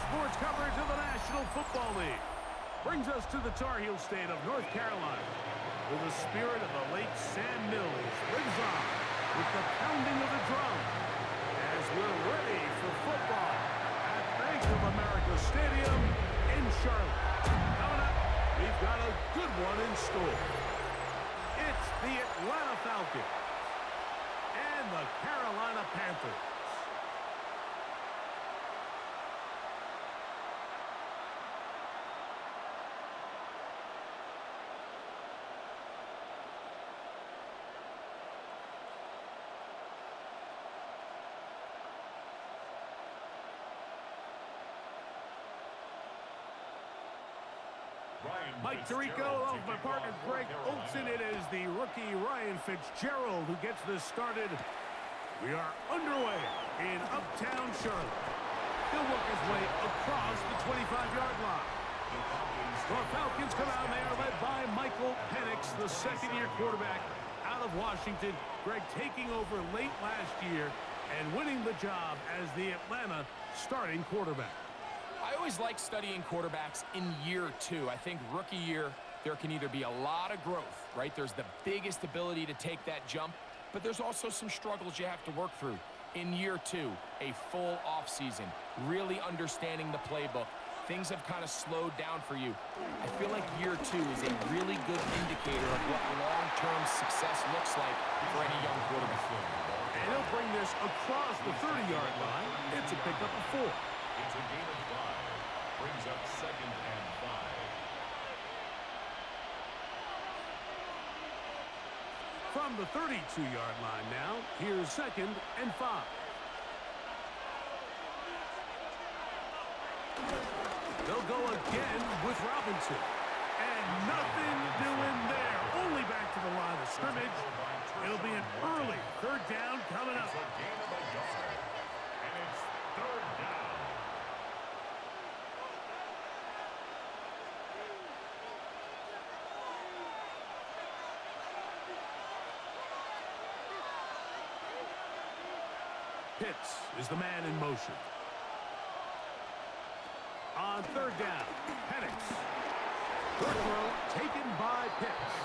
sports coverage of the National Football League brings us to the Tar Heel state of North Carolina, where the spirit of the late Sam Mills lives on with the pounding of the drum as we're ready for football at Bank of America Stadium in Charlotte. Coming up, we've got a good one in store. It's the Atlanta Falcons and the Carolina Panthers. Mike Tirico, along with my partner Greg Olson. It is the rookie Ryan Fitzgerald who gets this started. We are underway in Uptown Charlotte. He'll work his way across the 25-yard line. The Falcons come out and they are led by Michael Penix, the second-year quarterback out of Washington. Greg taking over late last year and winning the job as the Atlanta starting quarterback. I always like studying quarterbacks in year two. I think rookie year, there can either be a lot of growth, right? There's the biggest ability to take that jump, but there's also some struggles you have to work through. In year two, a full offseason, really understanding the playbook. Things have kind of slowed down for you. I feel like year two is a really good indicator of what long-term success looks like for any young quarterback. And he'll bring this across the 30-yard line. It's a pickup of 4. It's a gain of 5. Brings up 2nd and 5. From the 32-yard line now, here's 2nd and 5. They'll go again with Robinson. And nothing doing there. Only back to the line of scrimmage. It'll be an early 3rd down coming up. It's a gain of a yard. And it's 3rd down. Pitts is the man in motion. On 3rd down, Penix. Good throw taken by Pitts.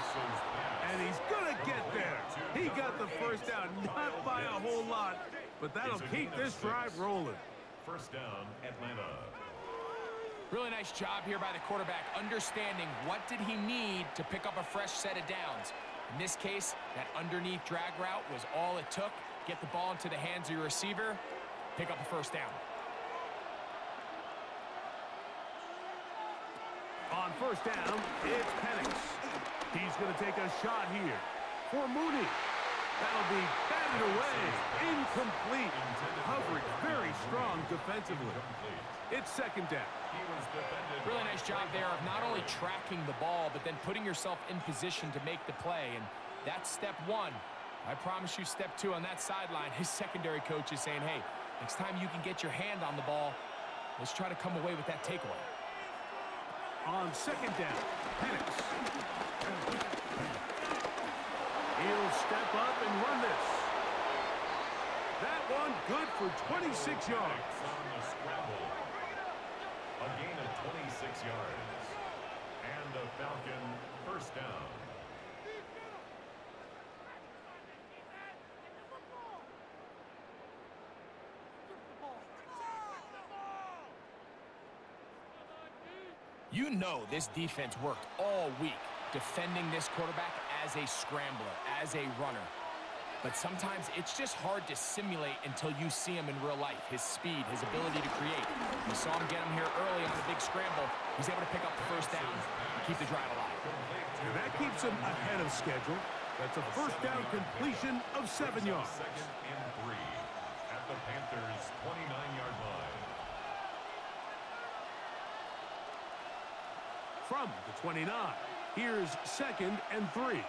And he's going to get there. He got the first down, not by a whole lot, but that'll keep this drive rolling. 1st down, Atlanta. Really nice job here by the quarterback, understanding what did he need to pick up a fresh set of downs. In this case, that underneath drag route was all it took. Get the ball into the hands of your receiver, pick up a 1st down. On 1st down, it's Penix. He's going to take a shot here for Mooney. That'll be batted away. Incomplete. Coverage very strong defensively. It's 2nd down. Really nice job there of not only tracking the ball, but then putting yourself in position to make the play. And that's step 1. I promise you step 2 on that sideline. His secondary coach is saying, hey, next time you can get your hand on the ball, let's try to come away with that takeaway. On 2nd down, Penix. He'll step up and run this. That one good for 26 yards. On the scramble. A gain of 26 yards. And the Falcon 1st down. You know this defense worked all week defending this quarterback as a scrambler, as a runner. But sometimes it's just hard to simulate until you see him in real life. His speed, his ability to create. We saw him get him here early on a big scramble. He's able to pick up the 1st down and keep the drive alive. And that keeps him ahead of schedule. That's a 1st down completion of 7 yards. 2nd and 3 at the Panthers' 29-yard line. From the 29, here's 2nd and 3.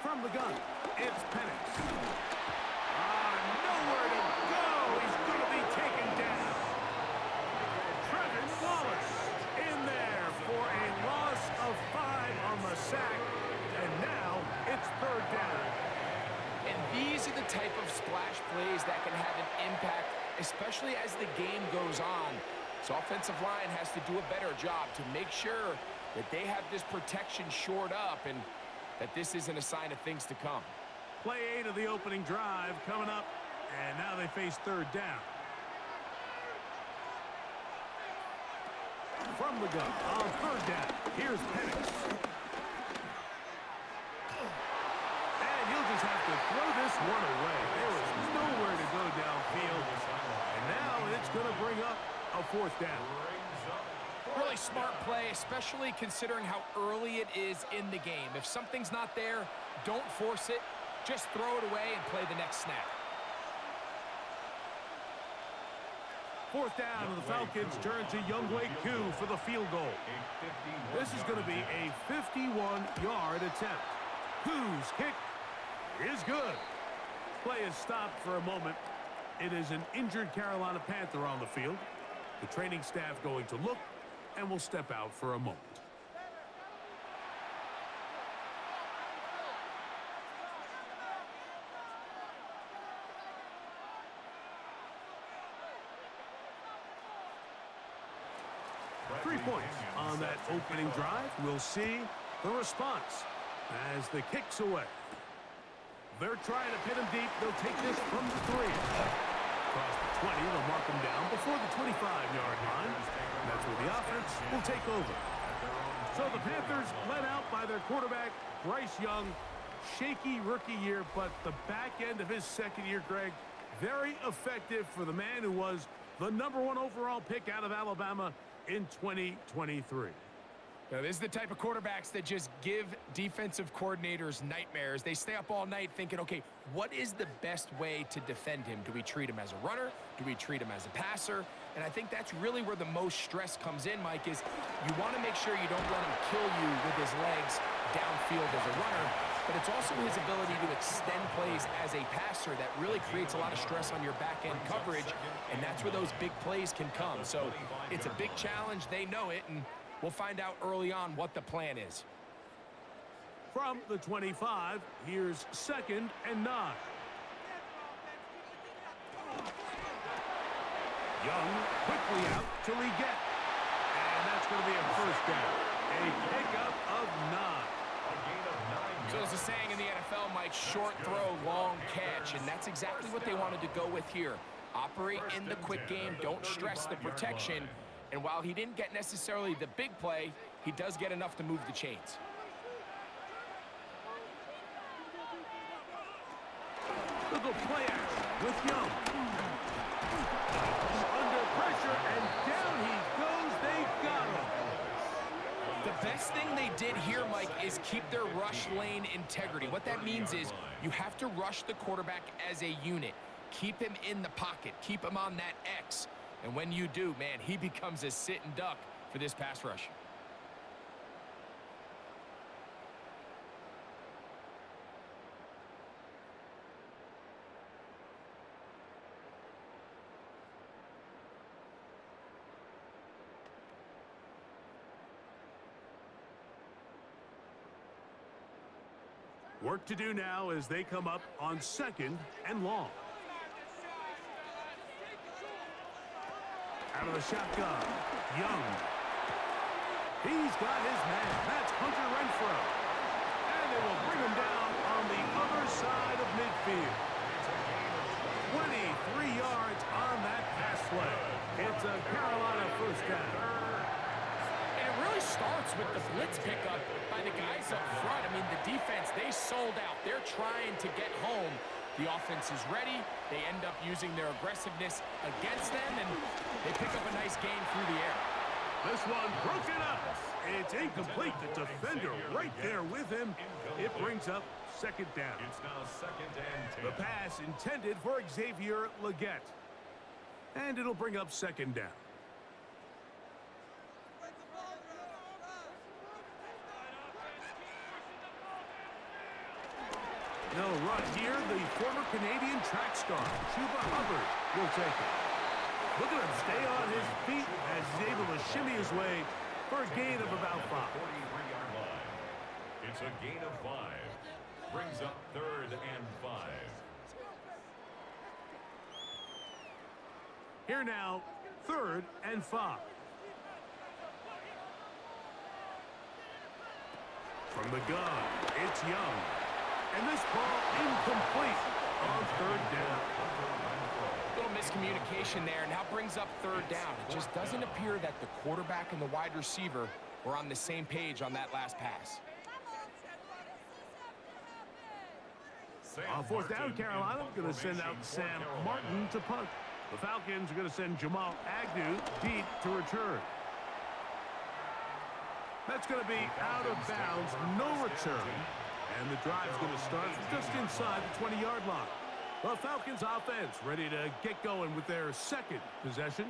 From the gun, it's Penix. Nowhere to go. He's going to be taken down. Trevin Wallace in there for a loss of 5 on the sack. And now it's 3rd down. And these are the type of splash plays that can have an impact, especially as the game goes on. So offensive line has to do a better job to make sure that they have this protection shored up and that this isn't a sign of things to come. Play 8 of the opening drive coming up, and now they face third down. From the gun on third down, here's Penix. And he'll just have to throw this one away. There is nowhere to go downfield. And now it's going to bring up a fourth down. Really smart play, especially considering how early it is in the game. If something's not there, don't force it. Just throw it away and play the next snap. Fourth down, and the Falcons turn to Younghoe Koo for the field goal. This is going to be a 51-yard attempt. Koo's kick is good. Play is stopped for a moment. It is an injured Carolina Panther on the field. The training staff going to look and will step out for a moment. Three points on that opening drive. We'll see the response as the kick's away. They're trying to pin him deep. They'll take this from the 3. Across the 20, they'll mark him down before the 25-yard line. And that's where the offense will take over. So the Panthers led out by their quarterback, Bryce Young. Shaky rookie year, but the back end of his second year, Greg, very effective for the man who was the #1 overall pick out of Alabama in 2023. Now, this is the type of quarterbacks that just give defensive coordinators nightmares. They stay up all night thinking, okay, what is the best way to defend him? Do we treat him as a runner? Do we treat him as a passer? And I think that's really where the most stress comes in, Mike, is you want to make sure you don't let him kill you with his legs downfield as a runner, but it's also his ability to extend plays as a passer that really creates a lot of stress on your back-end coverage, and that's where those big plays can come. So it's a big challenge. They know it, and we'll find out early on what the plan is. From the 25, here's 2nd and 9. Young quickly out to Leggett. And that's going to be a first down. A pickup of 9. So there's a saying in the NFL, Mike, short throw, long catch, and that's exactly what they wanted to go with here. Operate in the quick game, don't stress the protection, and while he didn't get necessarily the big play, he does get enough to move the chains. Look at play action with Young. Under pressure, and down he goes. They got him. The best thing they did here, Mike, is keep their rush lane integrity. What that means is you have to rush the quarterback as a unit. Keep him in the pocket. Keep him on that X. And when you do, man, he becomes a sit and duck for this pass rush. Work to do now as they come up on 2nd and long. Out of the shotgun, Young. He's got his man. That's Hunter Renfrow. And they will bring him down on the other side of midfield. 23 yards on that pass play. It's a Carolina first down. And it really starts with the blitz pickup by the guys up front. I mean, the defense, they sold out. They're trying to get home. The offense is ready. They end up using their aggressiveness against them, and they pick up a nice gain through the air. This one broken up. It's incomplete. The defender right there with him. It brings up 2nd down. It's now 2nd and 10. The pass intended for Xavier Leggett. And it'll bring up 2nd down. No run here. The former Canadian track star, Chuba Hubbard, will take it. Look at him stay on his feet as he's able to shimmy his way for a gain of about 5. 43-yard line. It's a gain of 5. Brings up 3rd and 5. Here now, 3rd and 5. From the gun, it's Young. And this ball incomplete on 3rd down. Little miscommunication there, and now brings up 3rd down. It just doesn't appear that the quarterback and the wide receiver were on the same page on that last pass. On 4th down, Carolina going to send out Sam Martin to punt. The Falcons are going to send Jamal Agnew deep to return. That's going to be out of bounds, no return. And the drive's going to start just inside the 20-yard line. The Falcons offense ready to get going with their 2nd possession.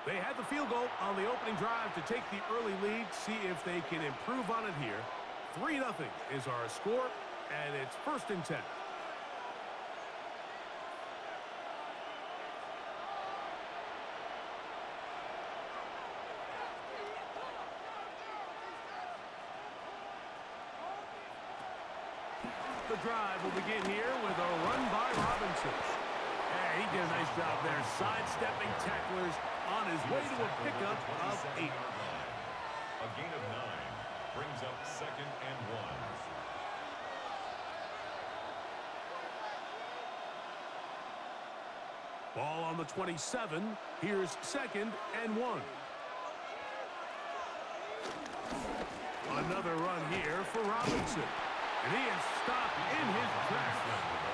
They had the field goal on the opening drive to take the early lead, see if they can improve on it here. 3-0 is our score, and it's 1st and 10. The drive will begin here with a run by Robinson. He did a nice job there, sidestepping tacklers on his way to a pickup of 8. A gain of 9 brings up 2nd and 1. Ball on the 27. Here's 2nd and 1. Another run here for Robinson. And he is stopped in his tracks.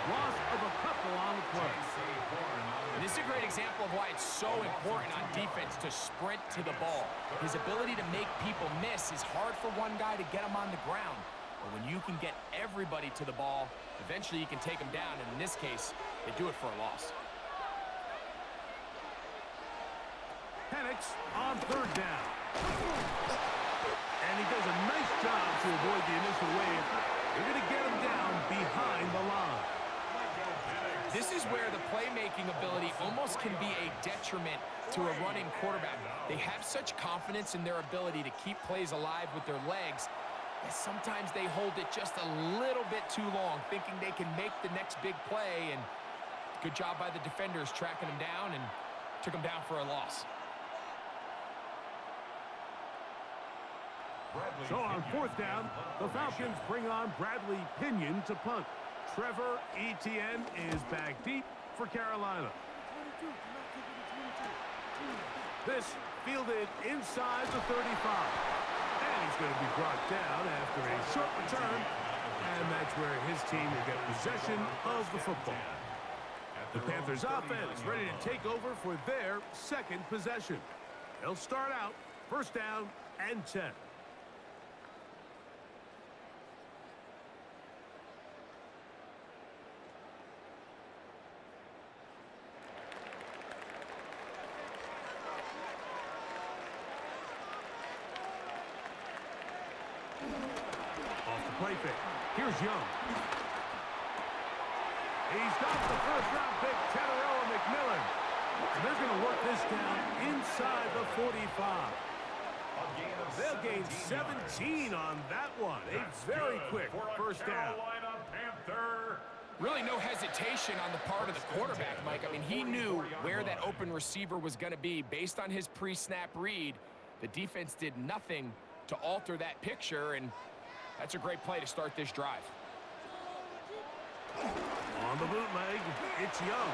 Loss of a couple on the play. And this is a great example of why it's so important on defense to sprint to the ball. His ability to make people miss is hard for one guy to get him on the ground. But when you can get everybody to the ball, eventually you can take them down. And in this case, they do it for a loss. Penix on 3rd down. And he does a nice job to avoid the initial wave. They're going to get him down behind the line. This is where the playmaking ability almost can be a detriment to a running quarterback. They have such confidence in their ability to keep plays alive with their legs that sometimes they hold it just a little bit too long, thinking they can make the next big play. And good job by the defenders tracking him down and took him down for a loss. So on 4th down, the Falcons bring on Bradley Pinion to punt. Trevor Etienne is back deep for Carolina. This fielded inside the 35. And he's going to be brought down after a short return. And that's where his team will get possession of the football. The Panthers offense ready to take over for their 2nd possession. They'll start out 1st down and 10. Play fake. Here's Young. He's got the 1st-round pick, Tetairoa McMillan. And they're going to work this down inside the 45. They'll gain 17 on that one. A very quick 1st down. Really no hesitation on the part of the quarterback, Mike. I mean, he knew where that open receiver was going to be based on his pre-snap read. The defense did nothing to alter that picture, and that's a great play to start this drive. On the bootleg, it's Young.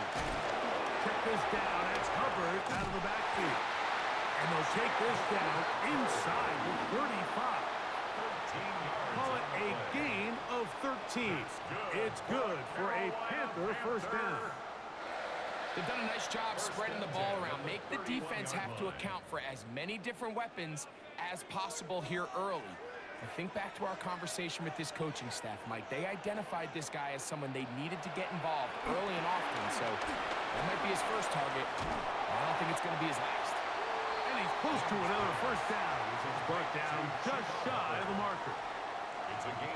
Check this down. It's Hubbard out of the backfield. And they'll take this down inside the 35. Call it a gain of 13. It's good for a Panther 1st down. They've done a nice job spreading the ball around. Make the defense have to account for as many different weapons as possible here early. And think back to our conversation with this coaching staff, Mike. They identified this guy as someone they needed to get involved early and often, so that might be his 1st target. I don't think it's going to be his last. And he's close to another 1st down. This is brought down just shy of the marker.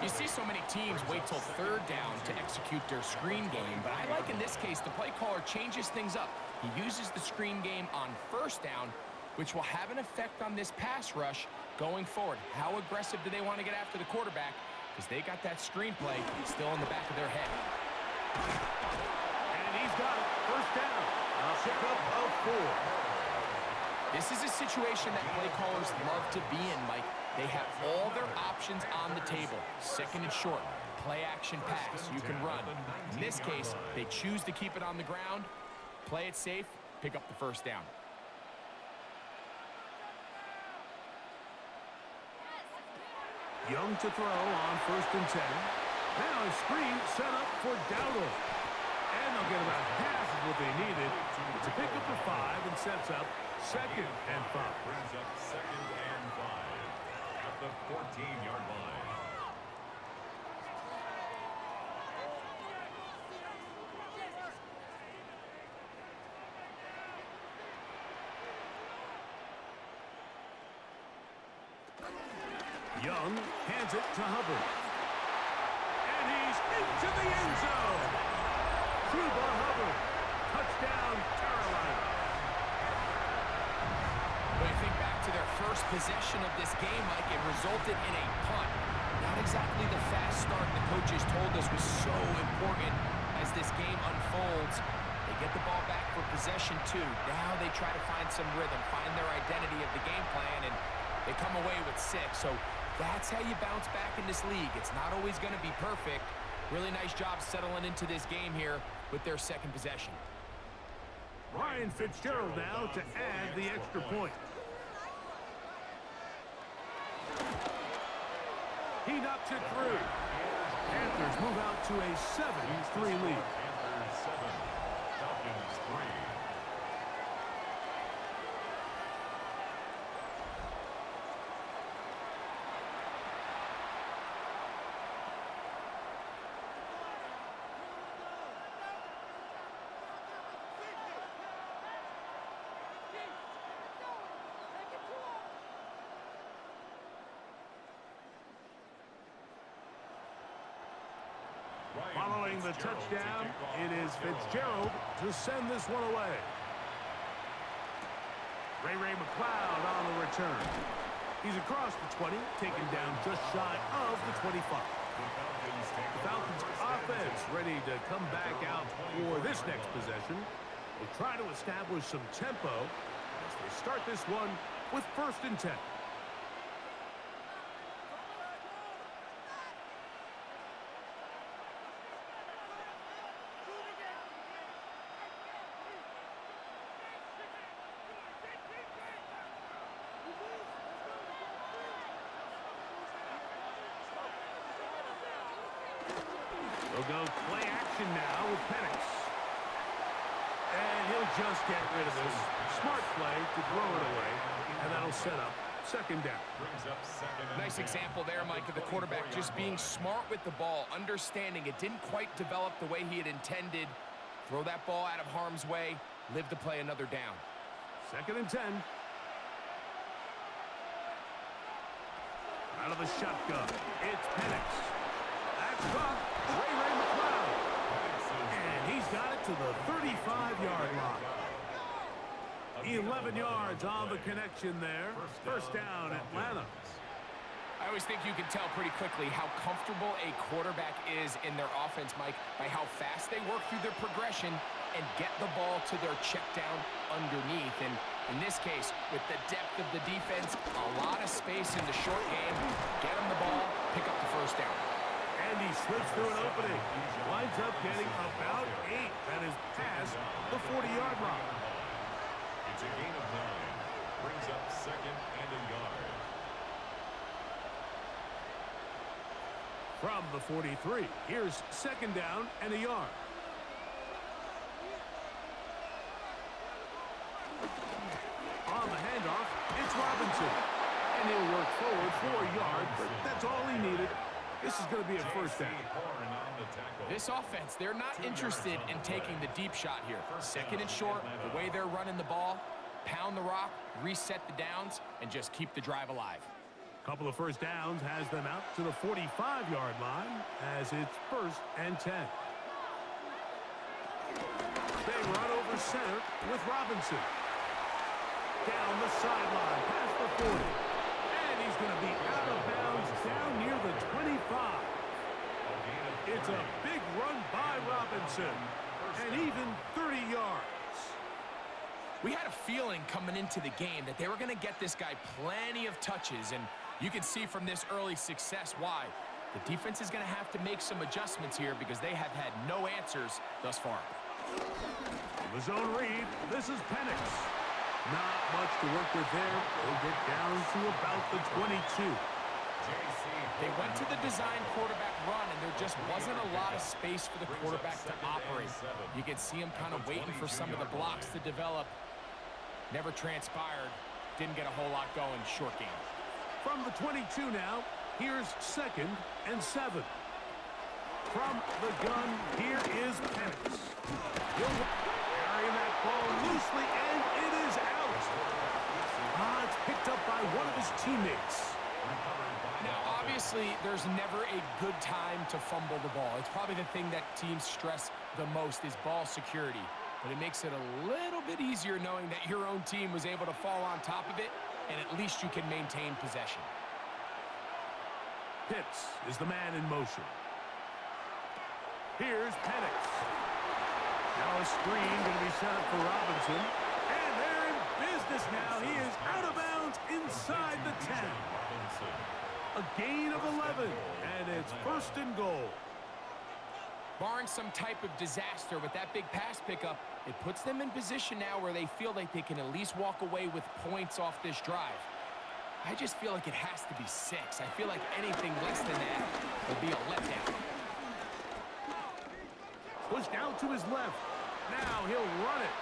You see so many teams wait till 3rd down to execute their screen game, but I like in this case the play caller changes things up. He uses the screen game on 1st down, which will have an effect on this pass rush going forward. How aggressive do they want to get after the quarterback? Because they got that screenplay still in the back of their head. And he's got it. 1st down. A pickup of 4. This is a situation that play callers love to be in, Mike. They have all their options on the table. Second and short, play action pass, you can run. In this case, they choose to keep it on the ground, play it safe, pick up the first down. Young to throw on 1st and 10. Now a screen set up for Dowdle. And they'll get about half of what they needed to pick up the 5 and sets up 2nd and 5. Brings up 2nd and 5 at the 14-yard line. Young hands it to Hubbard. And he's into the end zone. Cuba Hubbard. Touchdown, Carolina. When you think back to their first possession of this game, Mike, it resulted in a punt. Not exactly the fast start the coaches told us was so important as this game unfolds. They get the ball back for possession 2. Now they try to find some rhythm, find their identity of the game plan, and they come away with 6. So that's how you bounce back in this league. It's not always going to be perfect. Really nice job settling into this game here with their 2nd possession. Ryan Fitzgerald now to add the extra point. He knocks it through. Panthers move out to a 7-3 lead. Panthers 7, Falcons 3. Following the touchdown, it is Fitzgerald to send this one away. Ray McLeod on the return. He's across the 20, taken down just shy of the 25. The Falcons offense ready to come back out for this next possession. They try to establish some tempo as they start this one with 1st and 10. They'll go play action now with Penix. And he'll just get rid of this. Smart play to throw it away. And that'll set up 2nd down. Nice example there, Mike, of the quarterback just being smart with the ball, understanding it didn't quite develop the way he had intended. Throw that ball out of harm's way, live to play another down. 2nd and 10. Out of the shotgun, it's Penix. That's up. Ray McLeod. And he's got it to the 35-yard line. 11 yards on the connection there. 1st down, Atlanta. I always think you can tell pretty quickly how comfortable a quarterback is in their offense, Mike, by how fast they work through their progression and get the ball to their check down underneath. And in this case, with the depth of the defense, a lot of space in the short game, get them the ball, pick up the 1st down. And he slips through an opening. Winds up getting about 8. That is past the 40-yard line. It's a gain of 9. Brings up 2nd and a yard. From the 43, here's 2nd down and a yard. On the handoff, it's Robinson. And he'll work forward for a yard, but that's all he needed. This is going to be a 1st down. This offense, they're not interested in taking the deep shot here. 2nd and short, the way they're running the ball, pound the rock, reset the downs, and just keep the drive alive. Couple of 1st downs has them out to the 45-yard line as it's 1st and 10. They run over center with Robinson. Down the sideline, past the 40. And he's going to be out of bounds down near the 25. It's a big run by Robinson. And even 30 yards. We had a feeling coming into the game that they were going to get this guy plenty of touches, and you can see from this early success why. The defense is going to have to make some adjustments here because they have had no answers thus far. In the zone read, this is Penix. Not much to work with there. They'll get down to about the 22. They went to the design quarterback run, and there just wasn't a lot of space for the quarterback to operate. You can see him kind of waiting for some of the blocks to develop. Never transpired. Didn't get a whole lot going. Short game. From the 22 now, here's 2nd and 7. From the gun, here is Penix. He'll carry that ball loosely, and it is out. It's picked up by one of his teammates. Now, obviously, there's never a good time to fumble the ball. It's probably the thing that teams stress the most is ball security. But it makes it a little bit easier knowing that your own team was able to fall on top of it, and at least you can maintain possession. Pitts is the man in motion. Here's Penix. Now a screen going to be set up for Robinson. And they're in business now. He is out of bounds inside the 10. A gain of 11, and it's 1st and goal. Barring some type of disaster with that big pass pickup, it puts them in position now where they feel like they can at least walk away with points off this drive. I just feel like it has to be 6. I feel like anything less than that will be a letdown. Pushed out to his left. Now he'll run it.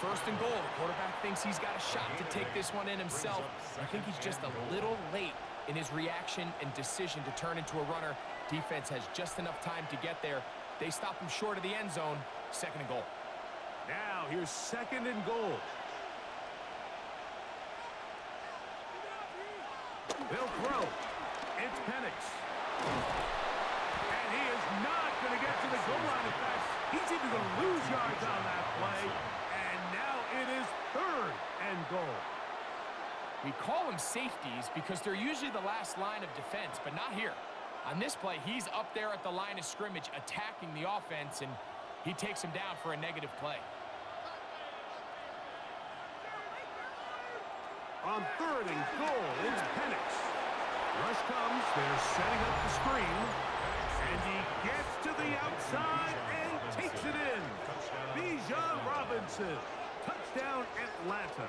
1st and goal. The quarterback thinks he's got a shot to take this one in himself. I think he's just a little late in his reaction and decision to turn into a runner. Defense has just enough time to get there. They stop him short of the end zone. 2nd and goal. Now here's 2nd and goal. They'll throw. It's Penix. And he is not going to get to the goal line. In fact, he's even going to lose yards on that play. And now it is 3rd and goal. We call them safeties because they're usually the last line of defense, but not here. On this play, he's up there at the line of scrimmage attacking the offense, and he takes him down for a negative play. On 3rd and goal, it's Penix. Rush comes, they're setting up the screen, and he gets to the outside and takes it in. Bijan Robinson, touchdown Atlanta.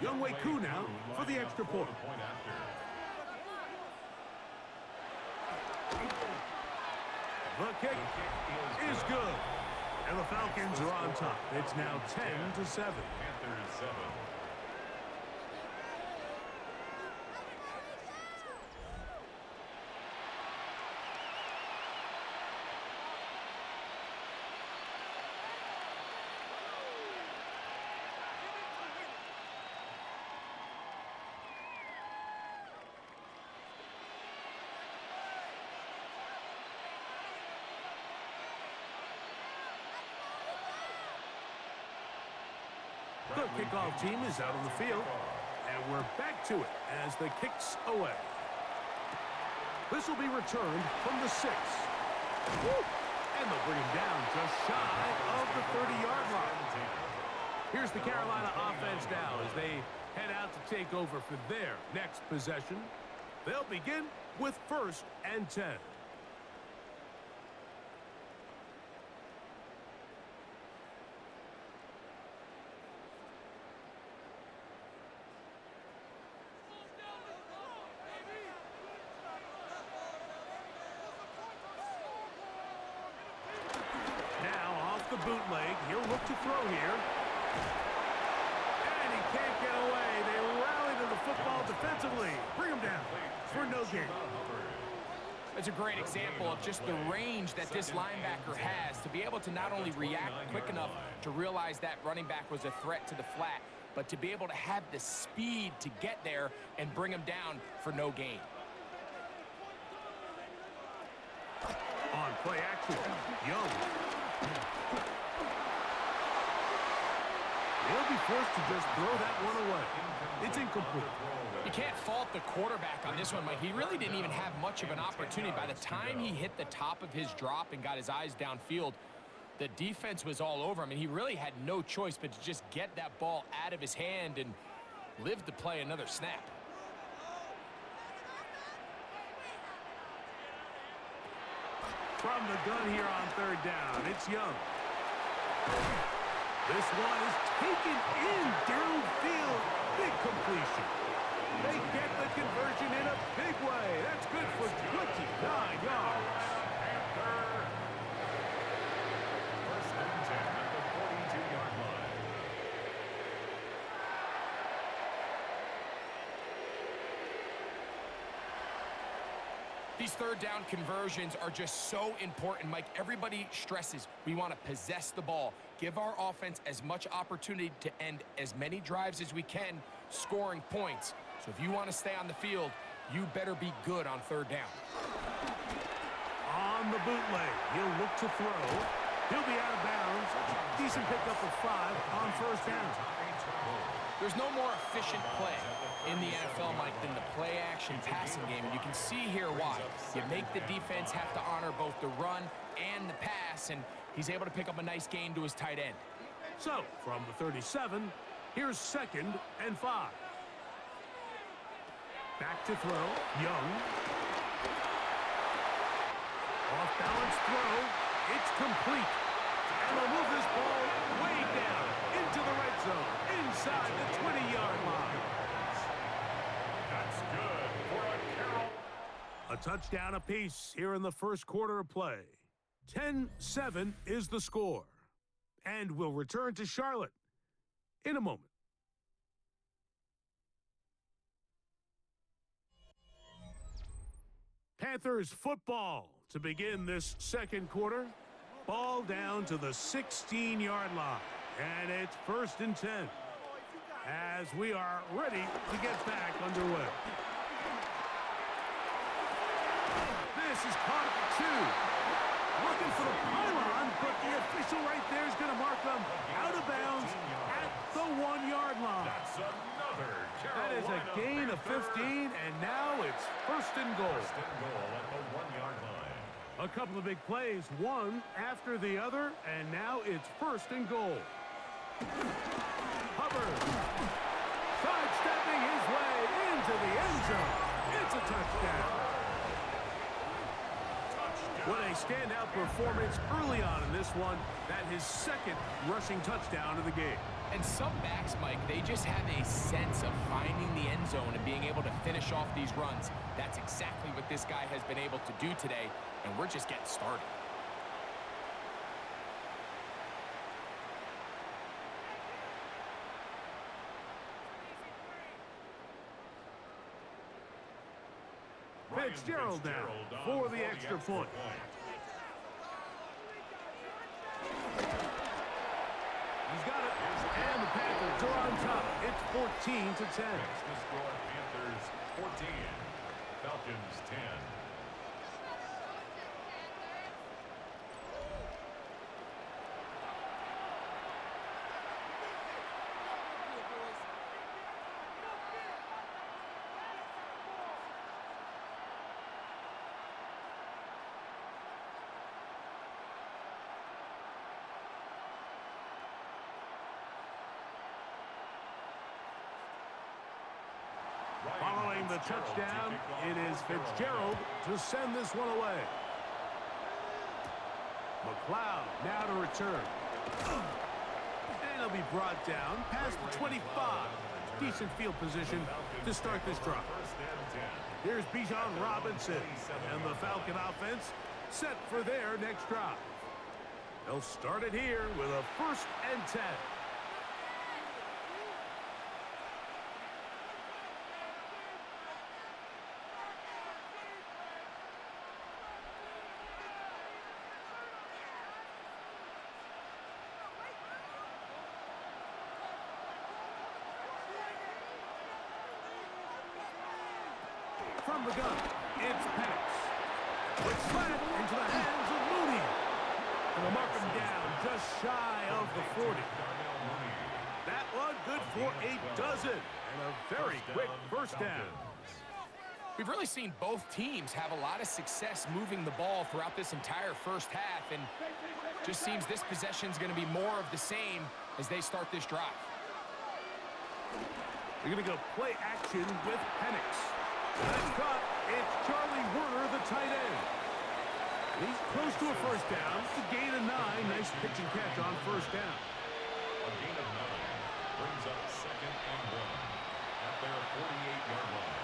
Younghoe Koo now for the extra point. The kick is good. And the Falcons are on top. It's now 10-7. Panthers 7. The kickoff team is out on the field, and we're back to it as the kick's away. This will be returned from the 6. Woo! And they'll bring him down just shy of the 30-yard line. Here's the Carolina offense now as they head out to take over for their next possession. They'll begin with 1st and 10. The bootleg, he'll look to throw here. And he can't get away. They rally to the football defensively. Bring him down for no gain. It's a great example of just the range that this linebacker has to be able to not only react quick enough to realize that running back was a threat to the flat, but to be able to have the speed to get there and bring him down for no gain. On play action, Young. He'll be forced to just throw that one away. It's incomplete. You can't fault the quarterback on this one, Mike. He really didn't even have much of an opportunity. By the time he hit the top of his drop and got his eyes downfield, the defense was all over him, and he really had no choice but to just get that ball out of his hand and live to play another snap. From the gun here on third down, it's Young. This one is taken in downfield. Big completion. They get the conversion in a big way. That's good for 29 yards. First and 10 at the 42-yard line. These third down conversions are just so important, Mike. Everybody stresses we want to possess the ball, give our offense as much opportunity to end as many drives as we can, scoring points. So if you want to stay on the field, you better be good on third down. On the bootleg, he'll look to throw. He'll be out of bounds. Decent pickup of 5 on first down. There's no more efficient play in the NFL, Mike, than the play-action passing game. And you can see here why. You make the defense have to honor both the run and the pass, and he's able to pick up a nice gain to his tight end. So, from the 37, here's 2nd and 5. Back to throw, Young. Off-balance throw, it's complete. And they'll move this ball way down into the red zone, inside the 20-yard line. That's good for a Carol. A touchdown apiece here in the first quarter of play. 10-7 is the score. And we'll return to Charlotte in a moment. Panthers football to begin this second quarter. Ball down to the 16-yard line. And it's 1st and 10 as we are ready to get back underway. This is caught at the 2. Looking for the pylon, but the official right there is going to mark them out of bounds at the 1-yard line. That's another That is a Carolina gain of Panthers. 15, and now it's 1st and goal. First and goal at the 1-yard line. A couple of big plays, one after the other, and now it's 1st and goal. Hubbard sidestepping his way into the end zone. It's a touchdown. What a standout performance early on in this one. That his 2nd rushing touchdown of the game. And some backs, Mike, they just have a sense of finding the end zone and being able to finish off these runs. That's exactly what this guy has been able to do today, and we're just getting started. Fitzgerald now for the extra point. He's got it, and the Panthers are on top. It's 14-10. Next to score, Panthers 14, Falcons 10. Following the touchdown, it is Fitzgerald to send this one away. McLeod now to return. And he'll be brought down past the 25. Decent field position to start this drive. Here's Bijan Robinson and the Falcon offense set for their next drive. They'll start it here with a 1st and 10. From the gun, it's Penix. It's slant into the hands of Mooney. And they'll mark him down just shy of the 40. That one good for a dozen. And a very quick first down. We've really seen both teams have a lot of success moving the ball throughout this entire first half, and just seems this possession is going to be more of the same as they start this drive. They're going to go play action with Penix. That's caught. It's Charlie Werner, the tight end. He's close to a first down. It's a gain of 9. Nice pitch and catch on first down. A gain of 9 brings up 2nd and 1 at their 48-yard line.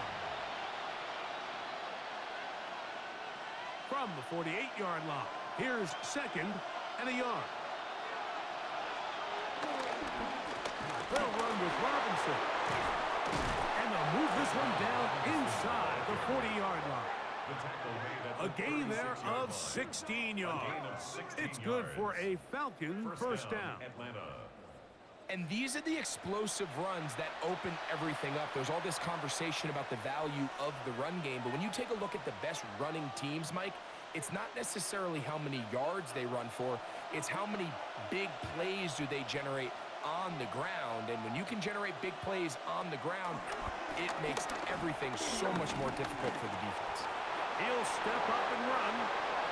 From the 48-yard line, here's 2nd and a yard. They'll run with Robinson. And they'll move this one down inside the 40-yard line. A gain there of 16 yards. It's good for a Falcon first down. And these are the explosive runs that open everything up. There's all this conversation about the value of the run game, but when you take a look at the best running teams, Mike, it's not necessarily how many yards they run for, it's how many big plays do they generate on the ground. And when you can generate big plays on the ground, it makes everything so much more difficult for the defense. He'll step up and run,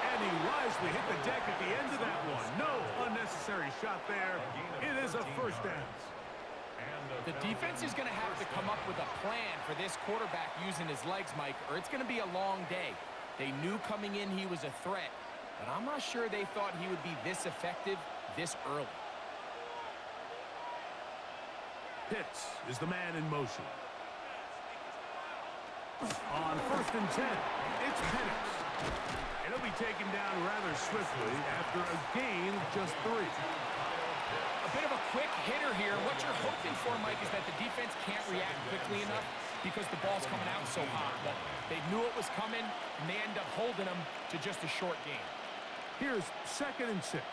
and he wisely hit the deck at the end of that one. No unnecessary shot there. It is a first down. The defense is going to have to come up with a plan for this quarterback using his legs, Mike, or it's going to be a long day. They knew coming in he was a threat, but I'm not sure they thought he would be this effective this early. Pitts is the man in motion. On 1st and 10, it's Penix. And he'll be taken down rather swiftly after a gain of just 3. A bit of a quick hitter here. What you're hoping for, Mike, is that the defense can't react quickly enough because the ball's coming out so hot. But they knew it was coming, and they end up holding them to just a short gain. Here's 2nd and 6.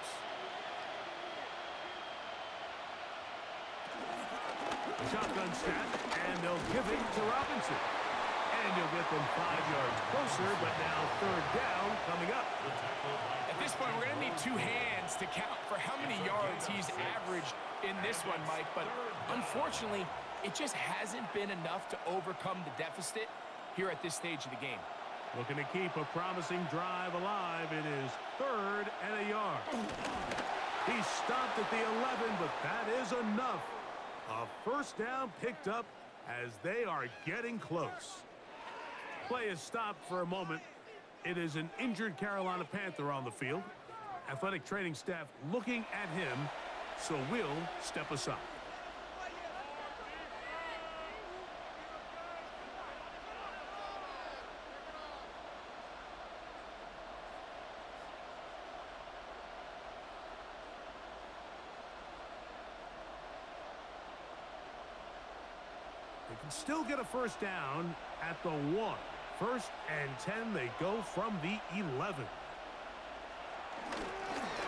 Shotgun snap, and they'll give it to Robinson. And he'll get them 5 yards closer, but now 3rd down coming up. At this point, we're going to need 2 hands to count for how many yards he's averaged in this one, Mike. But unfortunately, it just hasn't been enough to overcome the deficit here at this stage of the game. Looking to keep a promising drive alive. It is 3rd and a yard. He stopped at the 11, but that is enough. A first down picked up as they are getting close. Play is stopped for a moment. It is an injured Carolina Panther on the field. Athletic training staff looking at him, so we'll step aside. They can still get a first down at the 1. 1st and 10, they go from the 11.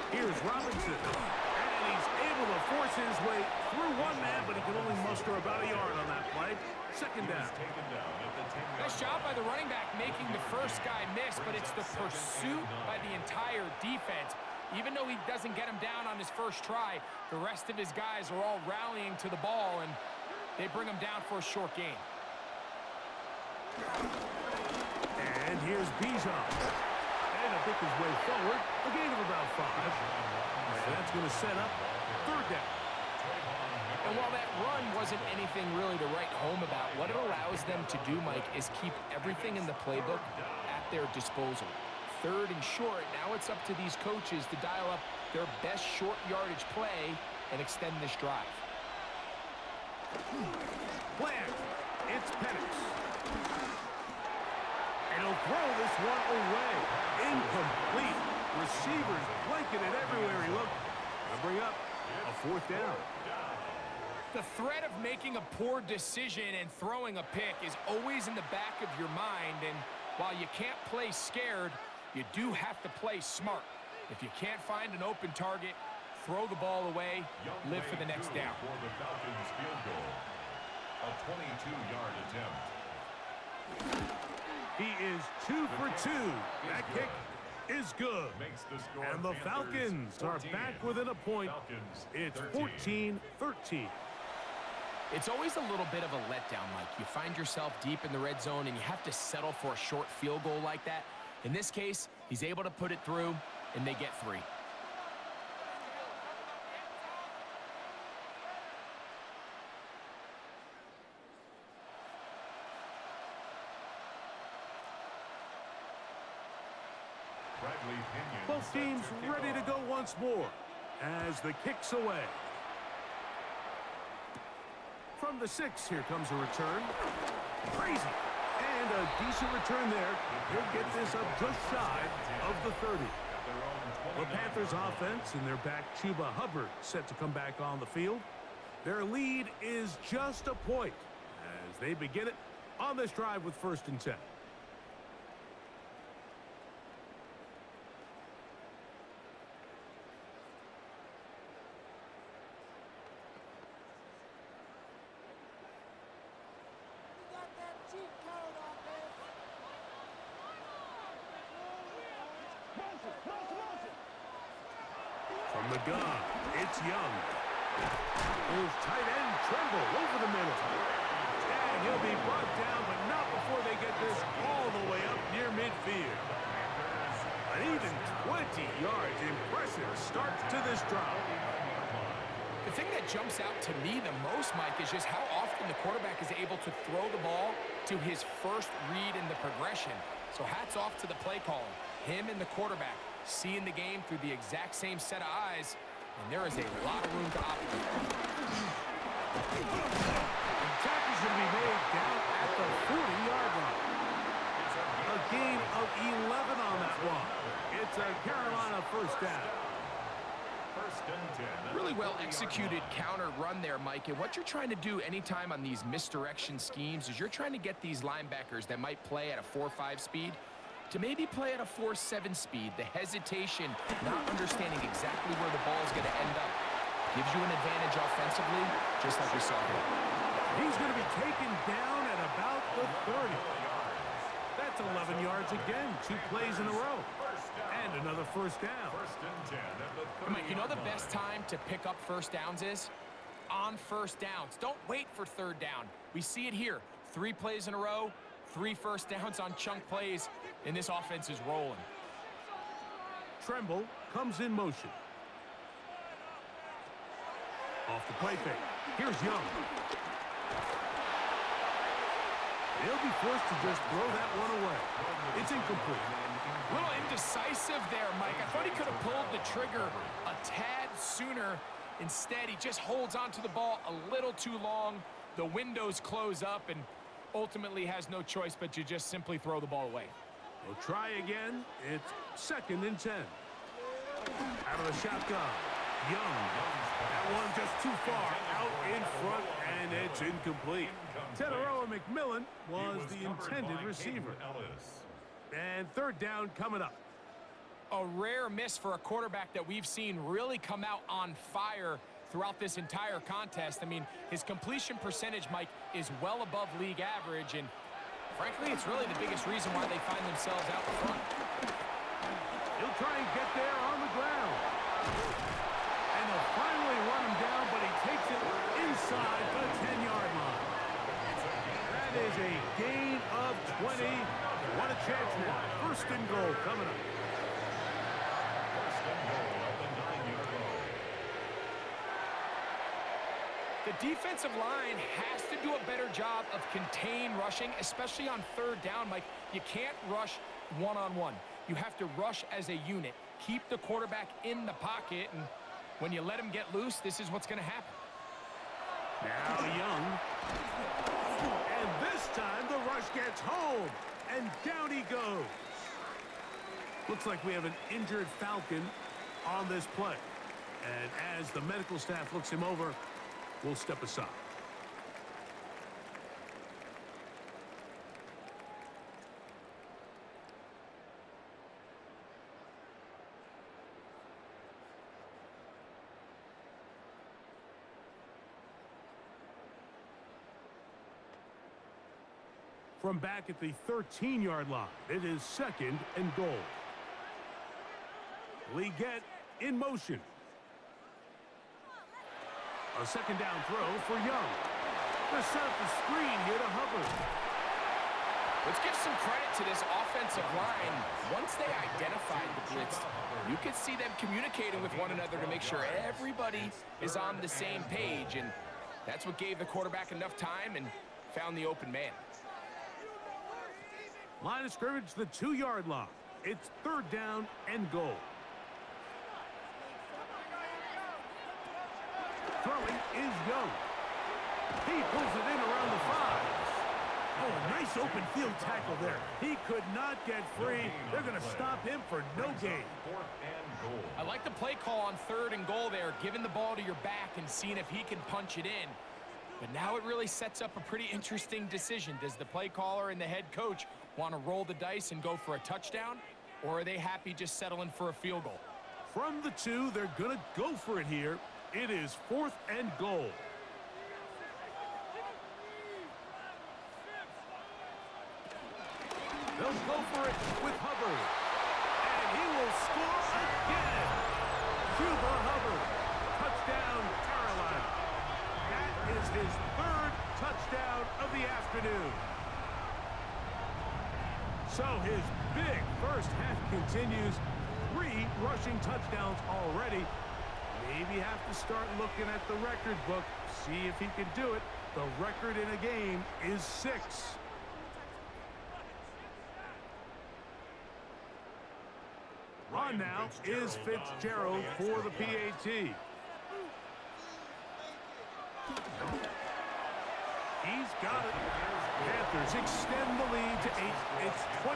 Here's Robinson, and he's able to force his way through one man, but he can only muster about a yard on that play. 2nd down. Nice job by the running back making the first guy miss, but it's the pursuit by the entire defense. Even though he doesn't get him down on his first try, the rest of his guys are all rallying to the ball, and they bring him down for a short gain. And here's Bijan. And he'll pick his way forward. A gain of about 5. And that's going to set up 3rd down. And while that run wasn't anything really to write home about, what it allows them to do, Mike, is keep everything in the playbook at their disposal. 3rd and short, now it's up to these coaches to dial up their best short yardage play and extend this drive. Plant. It's Penix. And he'll throw this one away. Incomplete. Receivers blanking it everywhere he looked. They'll bring up a 4th down. The threat of making a poor decision and throwing a pick is always in the back of your mind, and while you can't play scared, you do have to play smart. If you can't find an open target, throw the ball away, live for the next down. For the Falcons field goal, a 22-yard attempt. He is 2 for 2. That kick is good. Makes the score And the Panthers Falcons are 14. back within a point. Falcons It's 13. 14-13. It's always a little bit of a letdown, Mike. You find yourself deep in the red zone, and you have to settle for a short field goal like that. In this case, he's able to put it through, and they get 3. Both teams ready to go once more as the kick's away. From the 6, here comes a return. Crazy. And a decent return there. He'll get this up just shy of the 30. The Panthers offense and their back Chuba Hubbard set to come back on the field. Their lead is just a point as they begin it on this drive with 1st and 10. From the gun, it's Young. His tight end Tremble over the middle. And he'll be brought down, but not before they get this all the way up near midfield. An even 20 yards. Impressive start to this drive. The thing that jumps out to me the most, Mike, is just how often the quarterback is able to throw the ball to his first read in the progression. So hats off to the play caller. Him and the quarterback seeing the game through the exact same set of eyes, and there is a lot of room to operate. The tackle's going to be made down at the 40-yard line. A gain of 11 on that one. It's a Carolina first down. Really well executed counter run there, Mike. And what you're trying to do anytime on these misdirection schemes is you're trying to get these linebackers that might play at a 4.5 speed to maybe play at a 4.7 speed. The hesitation, not understanding exactly where the ball is going to end up, gives you an advantage offensively, just like we saw here. He's going to be taken down at about the 30. That's 11 yards again, 2 plays in a row. And another first down. Mike, you know the best time to pick up first downs is? On first downs. Don't wait for 3rd down. We see it here. 3 plays in a row, 3 first downs on chunk plays, and this offense is rolling. Tremble comes in motion. Off the play fake. Here's Young. He'll be forced to just throw that one away. It's incomplete. A little indecisive there, Mike. I thought he could have pulled the trigger a tad sooner. Instead, he just holds onto the ball a little too long. The windows close up, and ultimately has no choice but to just simply throw the ball away. We'll try again. It's 2nd and 10. Out of the shotgun. Young. That one just too far out in front, and it's incomplete. Teteroa McMillan was the intended receiver. And 3rd down coming up. A rare miss for a quarterback that we've seen really come out on fire throughout this entire contest. I mean, his completion percentage, Mike, is well above league average, and frankly, it's really the biggest reason why they find themselves out in front. He'll try and get there on the ground. And they'll finally run him down, but he takes it inside the 10-yard line. That is a gain of 20. What a chance now. 1st and goal coming up. The defensive line has to do a better job of contained rushing, especially on 3rd down, Mike. You can't rush one-on-one. You have to rush as a unit. Keep the quarterback in the pocket, and when you let him get loose, this is what's going to happen. Now Young. And this time the rush gets home. And down he goes. Looks like we have an injured Falcon on this play. And as the medical staff looks him over, we'll step aside. From back at the 13-yard line, it is 2nd and goal. Leggett in motion. A second down throw for Young. They set up the screen here to Hubbard. Let's give some credit to this offensive line. Once they identified the blitz, you could see them communicating with one another to make sure everybody is on the same page, and that's what gave the quarterback enough time and found the open man. Line of scrimmage, the 2-yard line. It's 3rd down and goal. Throwing is Young. He pulls it in around the 5. Oh, a nice open field tackle there. He could not get free. They're going to stop him for no gain. 4th and goal. I like the play call on 3rd and goal there, giving the ball to your back and seeing if he can punch it in. But now it really sets up a pretty interesting decision. Does the play caller and the head coach want to roll the dice and go for a touchdown, or are they happy just settling for a field goal? From the 2, they're going to go for it here. It is 4th and goal. They'll go for it with Hubbard. And he will score again. Cuba Hubbard. Touchdown, Carolina. That is his 3rd touchdown of the afternoon. So his big first half continues. 3 rushing touchdowns already. Maybe have to start looking at the record book. See if he can do it. The record in a game is 6. On now is Fitzgerald for the PAT. He's got it. Panthers extend the lead to 8. It's 21-13.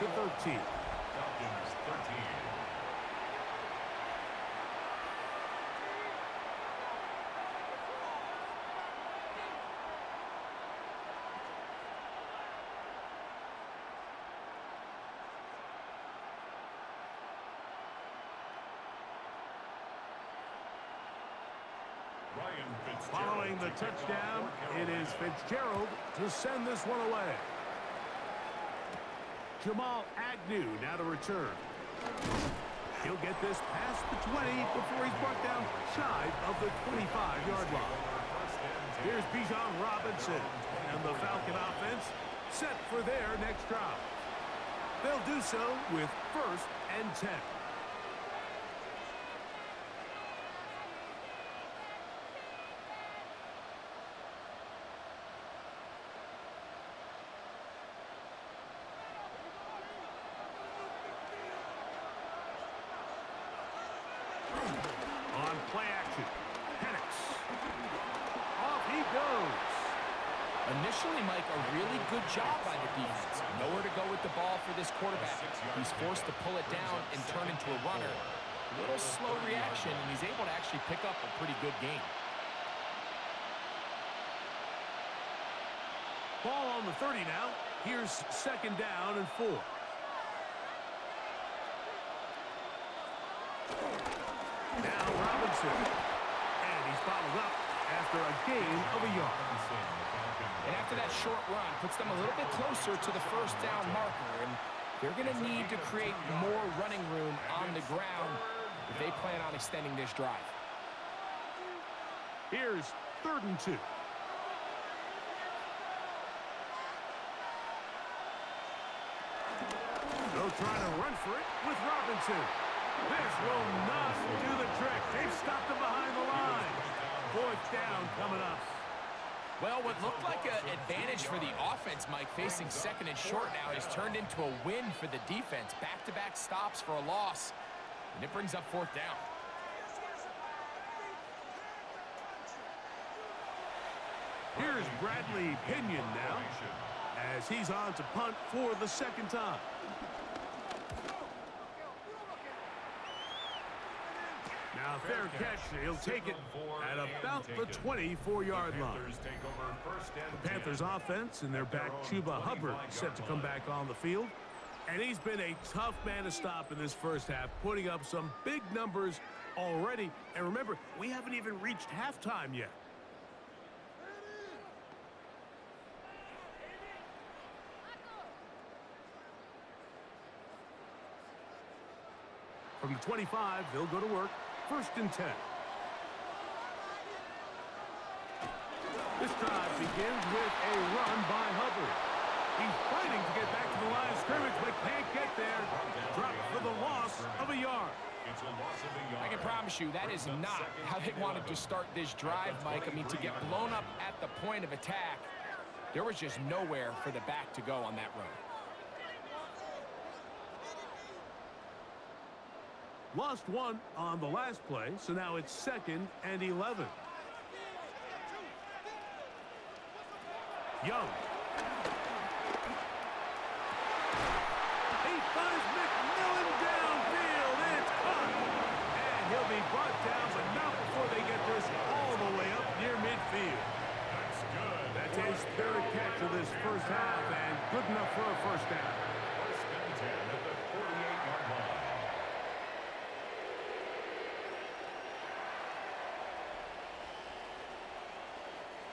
Falcons 13. Following the touchdown, it is Fitzgerald to send this one away. Jamal Agnew now to return. He'll get this past the 20 before he's brought down shy of the 25-yard line. Here's Bijan Robinson, and the Falcon offense set for their next drive. They'll do so with 1st and 10. On play action, Penix. Off he goes. Initially, Mike, a really good job by the defense. Nowhere to go with the ball for this quarterback. He's forced to pull it down and turn into a runner. A little slow reaction, and he's able to actually pick up a pretty good game. Ball on the 30 now. Here's 2nd down and 4. Now Robinson. And he's bottled up after a gain of a yard. And after that short run, puts them a little bit closer to the 1st down marker. And they're going to need to create more running room on the ground if they plan on extending this drive. Here's 3rd and 2. They'll try to run for it with Robinson. This will not do the trick. They've stopped him behind the line. 4th down coming up. Well, what looked like an advantage for the offense, Mike, facing 2nd and short now, has turned into a win for the defense. Back-to-back stops for a loss, and it brings up 4th down. Here's Bradley Pinion now, as he's on to punt for the 2nd time. Now, fair catch. He'll take it at about the 24-yard line. The Panthers offense and their back Chuba Hubbard set to come back on the field. And he's been a tough man to stop in this first half, putting up some big numbers already. And remember, we haven't even reached halftime yet. From the 25, they'll go to work. 1st and 10. This drive begins with a run by Hubbard. He's fighting to get back to the line of scrimmage, but can't get there. Dropped for the loss of a yard. It's a loss of a yard. I can promise you that is not how they wanted to start this drive, Mike. I mean, to get blown up at the point of attack, there was just nowhere for the back to go on that run. Lost one on the last play, so now it's 2nd and 11. Young. He finds McMillan downfield. It's caught. And he'll be brought down, but not before they get this all the way up near midfield. That's good. That's his 3rd catch of this first half, and good enough for a first down. 1st and 10 at the 48-yard line.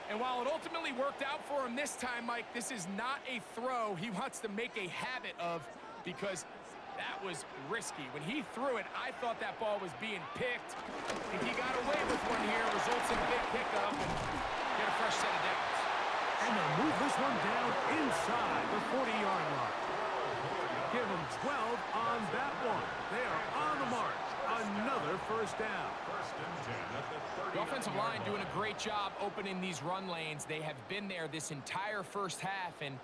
And while it ultimately worked out for him this time, Mike, this is not a throw he wants to make a habit of, because that was risky. When he threw it, I thought that ball was being picked. And he got away with one here, results in a big pickup, and get a fresh set of downs. And they'll move this one down inside the 40-yard line. Give them 12 on that one. They are on the march. Another first down. 1st and 10 at the 30. The offensive line doing a great job opening these run lanes. They have been there this entire first half, and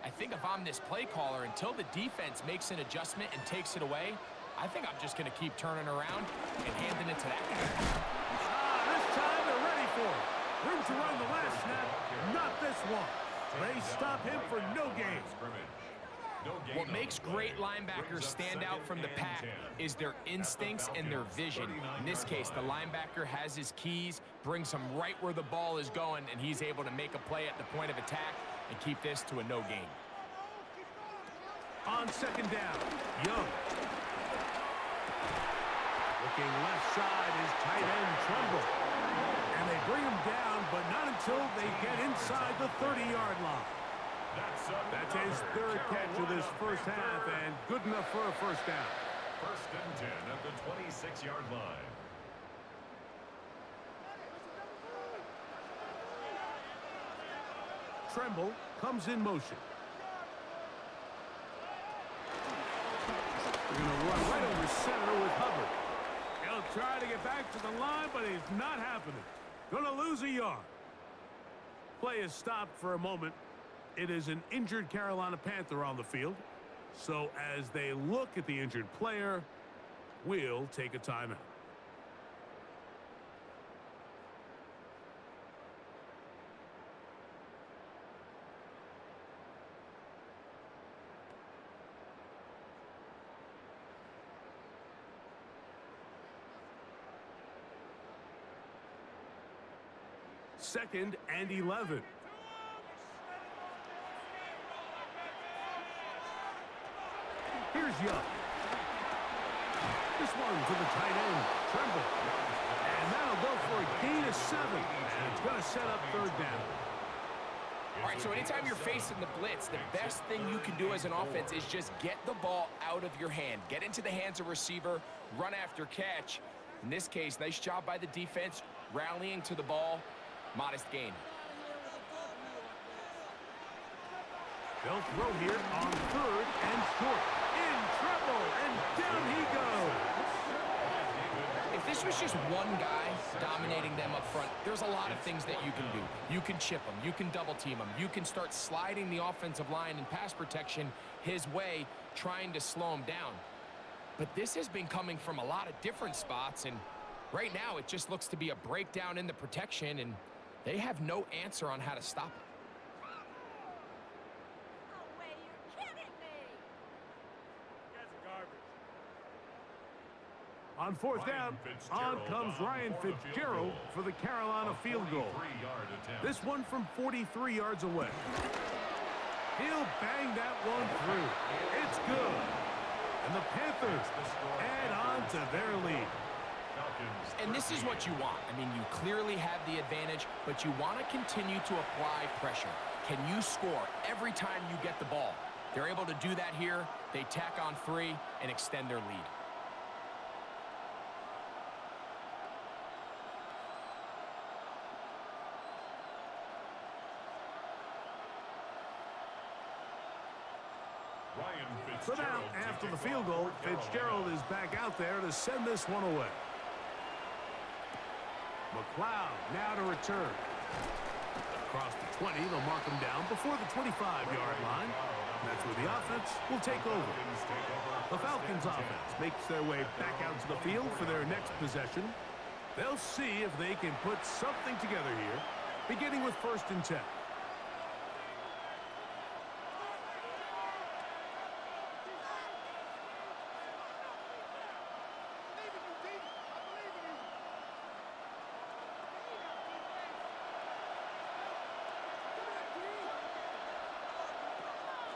I think if I'm this play caller, until the defense makes an adjustment and takes it away, I think I'm just going to keep turning around and handing it to that guy. This time they're ready for it. Room to run the last snap, not this one. They stop him for no gain. What makes great linebackers stand out from the pack is their instincts and their vision. In this case, the linebacker has his keys, brings him right where the ball is going, and he's able to make a play at the point of attack and keep this to a no gain. On 2nd down, Young. Looking left side is tight end Tremble. And they bring him down, but not until they get inside the 30-yard line. That's his 3rd catch of this first half, and good enough for a first down. 1st and 10 at the 26-yard line. Tremble comes in motion. They're going to run right over center with Hubbard. He'll try to get back to the line, but it's not happening. Going to lose a yard. Play is stopped for a moment. It is an injured Carolina Panther on the field. So as they look at the injured player, we'll take a timeout. Second and 11. Here's Young. This one to the tight end, Tremble. And that'll go for a gain of 7. And it's going to set up 3rd down. All right, so anytime you're facing the blitz, the best thing you can do as an offense is just get the ball out of your hand. Get into the hands of receiver, run after catch. In this case, nice job by the defense, rallying to the ball. Modest gain. They'll throw here on 3rd and short. In trouble, and down he goes. If this was just one guy dominating them up front, there's a lot of things that you can do. You can chip them. You can double team them. You can start sliding the offensive line and pass protection his way, trying to slow him down. But this has been coming from a lot of different spots, and right now it just looks to be a breakdown in the protection, and they have no answer on how to stop it. No way, you're kidding me! That's garbage. On 4th down, on comes Ryan Fitzgerald for the Carolina field goal. This one from 43 yards away. He'll bang that one through. It's good. And the Panthers add on to their lead. And this is what you want. I mean, you clearly have the advantage, but you want to continue to apply pressure. Can you score every time you get the ball? They're able to do that here. They tack on 3 and extend their lead. So now, after the field goal, Fitzgerald is back out there to send this one away. McLeod now to return. Across the 20, they'll mark him down before the 25-yard line. That's where the offense will take over. The Falcons offense makes their way back out to the field for their next possession. They'll see if they can put something together here, beginning with 1st and 10.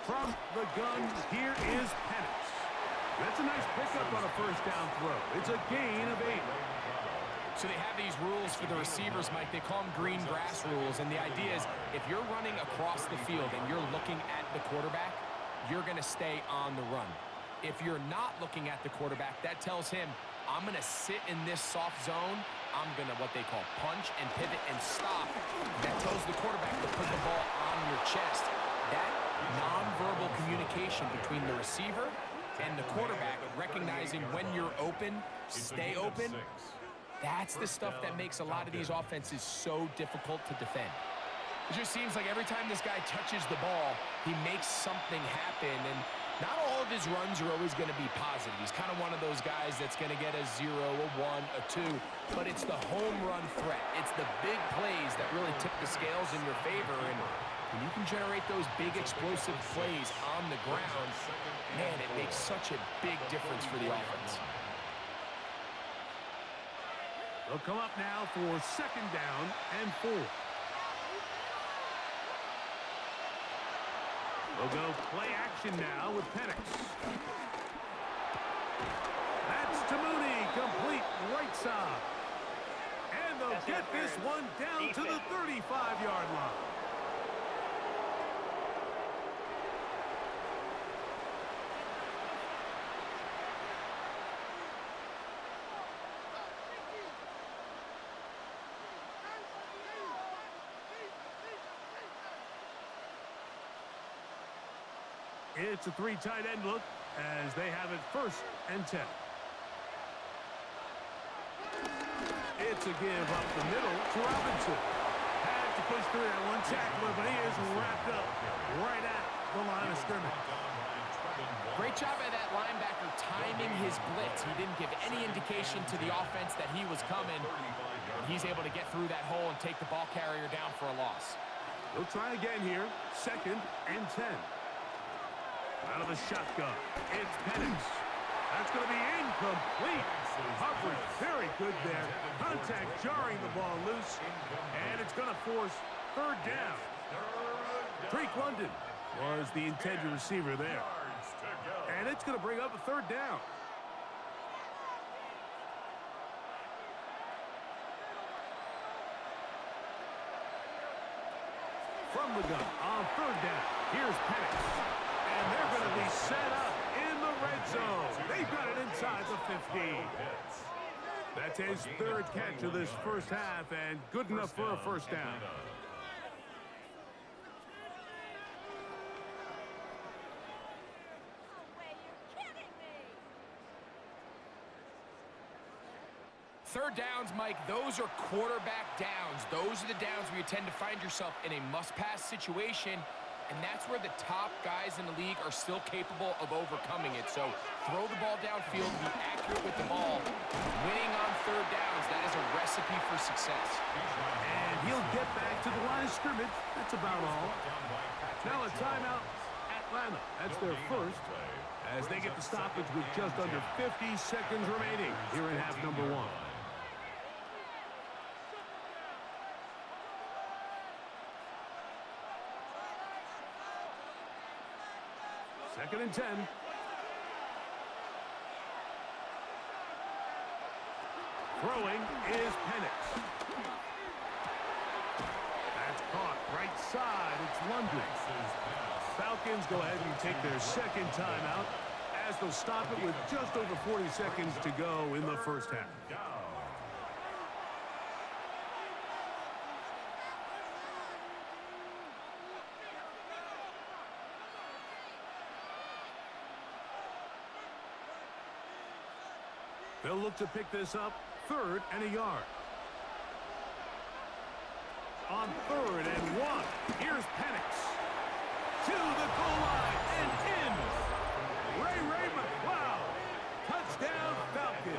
From the gun, here is Penix. That's a nice pickup on a 1st down throw. It's a gain of 8. So they have these rules for the receivers, Mike. They call them green grass rules. And the idea is if you're running across the field and you're looking at the quarterback, you're going to stay on the run. If you're not looking at the quarterback, that tells him, I'm going to sit in this soft zone. I'm going to what they call punch and pivot and stop. That tells the quarterback to put the ball on your chest. That nonverbal communication between the receiver and the quarterback, recognizing when you're open, stay open, that's the stuff that makes a lot of these offenses so difficult to defend. It just seems like every time this guy touches the ball, he makes something happen, and not all of his runs are always going to be positive. He's kind of one of those guys that's going to get a 0, a 1, a 2, but it's the home run threat. It's the big plays that really tip the scales in your favor, and when you can generate those big explosive plays on the ground, man, it makes such a big difference for the offense. They'll come up now for 2nd down and 4. They'll go play action now with Penix. That's to Mooney, complete right side. And they'll get this one down to the 35-yard line. It's a 3 tight end look as they have it 1st and 10. It's a give up the middle to Robinson. Had to push through that one tackler, but he is wrapped up right at the line of scrimmage. Great job by that linebacker timing his blitz. He didn't give any indication to the offense that he was coming. He's able to get through that hole and take the ball carrier down for a loss. They'll try again here, 2nd and 10. Out of the shotgun, it's Penix. That's going to be incomplete. Coverage very good there. Contact jarring the ball loose, and it's going to force 3rd down. Drake London was the intended receiver there. And it's going to bring up a 3rd down. From the gun on 3rd down, here's Penix. And they're going to be set up in the red zone. They've got it inside the 15. That's his 3rd catch of this 1st half, and good enough for a 1st down. Third downs, Mike, those are quarterback downs. Those are the downs where you tend to find yourself in a must-pass situation, and that's where the top guys in the league are still capable of overcoming it. So throw the ball downfield, be accurate with the ball. Winning on 3rd downs, that is a recipe for success. And he'll get back to the line of scrimmage. That's about all. Now a timeout, Atlanta. That's their 1st, as they get the stoppage with just under 50 seconds remaining here in half number 1. 2nd and 10. Throwing is Penix. That's caught right side. It's London. Falcons go ahead and take their 2nd timeout as they'll stop it with just over 40 seconds to go in the 1st half. They'll look to pick this up, 3rd and a yard. On 3rd and 1, here's Penix. To the goal line and in. Ray McCloud. Touchdown, Falcons.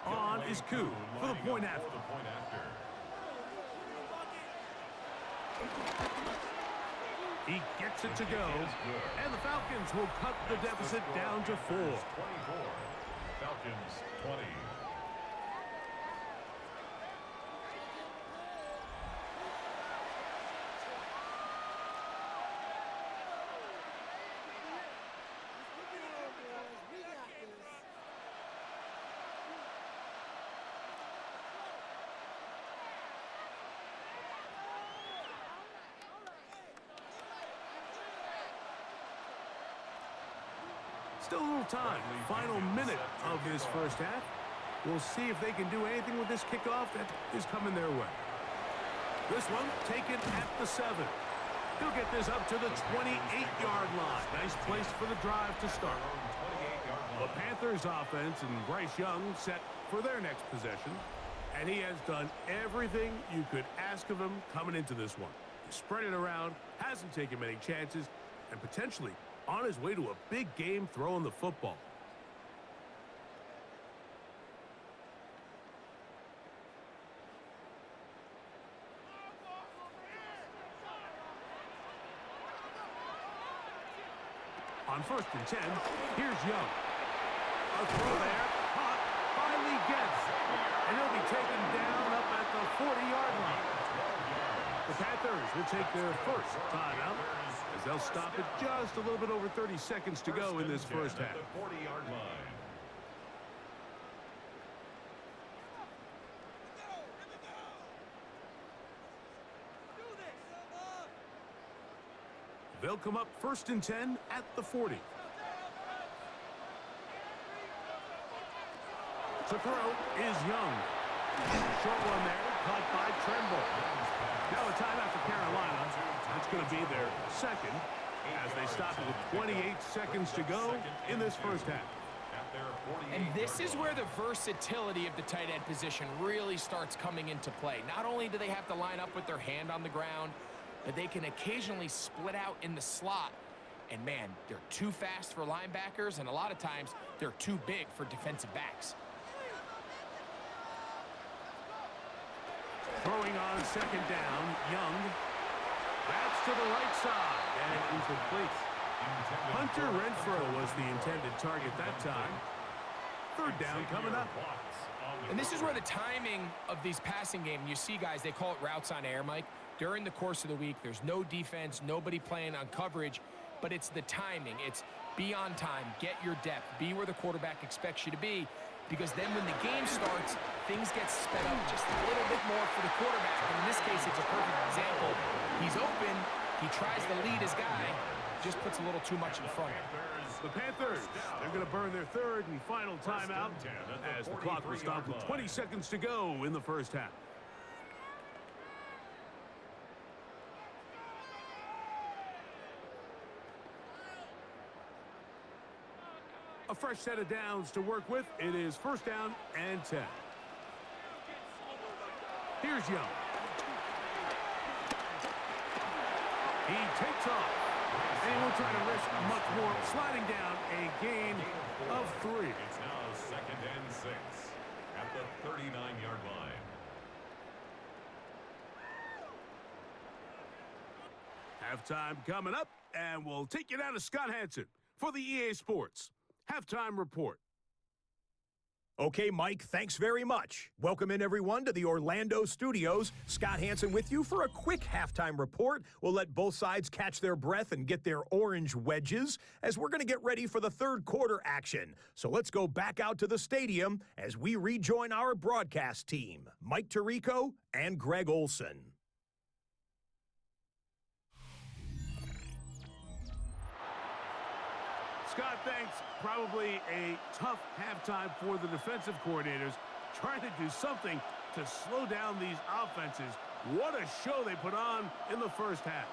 On is Koo for the point after. He gets it to go, and the Falcons will cut the deficit down to 4. 24. Falcons 20. Still a little time. Final minute of this first half. We'll see if they can do anything with this kickoff that is coming their way. This one taken at the 7. He'll get this up to the 28-yard line. Nice place for the drive to start. The Panthers offense and Bryce Young set for their next possession. And he has done everything you could ask of him coming into this one. He spread it around, hasn't taken many chances, and potentially on his way to a big game throwing the football. On 1st and 10, here's Young. A throw there, caught by Lee Getz. And he'll be taken down up at the 40-yard line. The Panthers will take their first timeout as they'll stop it just a little bit over 30 seconds to go in this first half. 40-yard line. They'll come up 1st and 10 at the 40. To throw is Young. Short one there, caught by Tremble. Now a timeout for Carolina. That's going to be their second as they stop it with 28 seconds to go in this first half. And this is where the versatility of the tight end position really starts coming into play. Not only do they have to line up with their hand on the ground, but they can occasionally split out in the slot. And man, they're too fast for linebackers, and a lot of times they're too big for defensive backs. Throwing on 2nd down, Young. That's to the right side, and incomplete. Hunter Renfrow was the intended target that time. 3rd down coming up. And this is where the timing of these passing game, you see guys, they call it routes on air, Mike. During the course of the week, there's no defense, nobody playing on coverage, but it's the timing. It's be on time, get your depth, be where the quarterback expects you to be, because then when the game starts, things get sped up just a little bit more for the quarterback. And in this case, it's a perfect example. He's open, he tries to lead his guy, just puts a little too much in front of him. The Panthers, they're going to burn their 3rd and final timeout as the clock will stop with 20 seconds to go in the first half. A fresh set of downs to work with. It is 1st down and 10. Here's Young. He takes off. And we'll try to risk much more, sliding down a gain of 3. It's now 2nd and 6 at the 39-yard line. Halftime coming up, and we'll take you down to Scott Hansen for the EA Sports Halftime Report. Okay, Mike, thanks very much. Welcome in, everyone, to the Orlando studios. Scott Hansen with you for a quick halftime report. We'll let both sides catch their breath and get their orange wedges as we're going to get ready for the third quarter action. So let's go back out to the stadium as we rejoin our broadcast team, Mike Tirico and Greg Olson. Scott, thanks. Probably a tough halftime for the defensive coordinators, trying to do something to slow down these offenses. What a show they put on in the first half.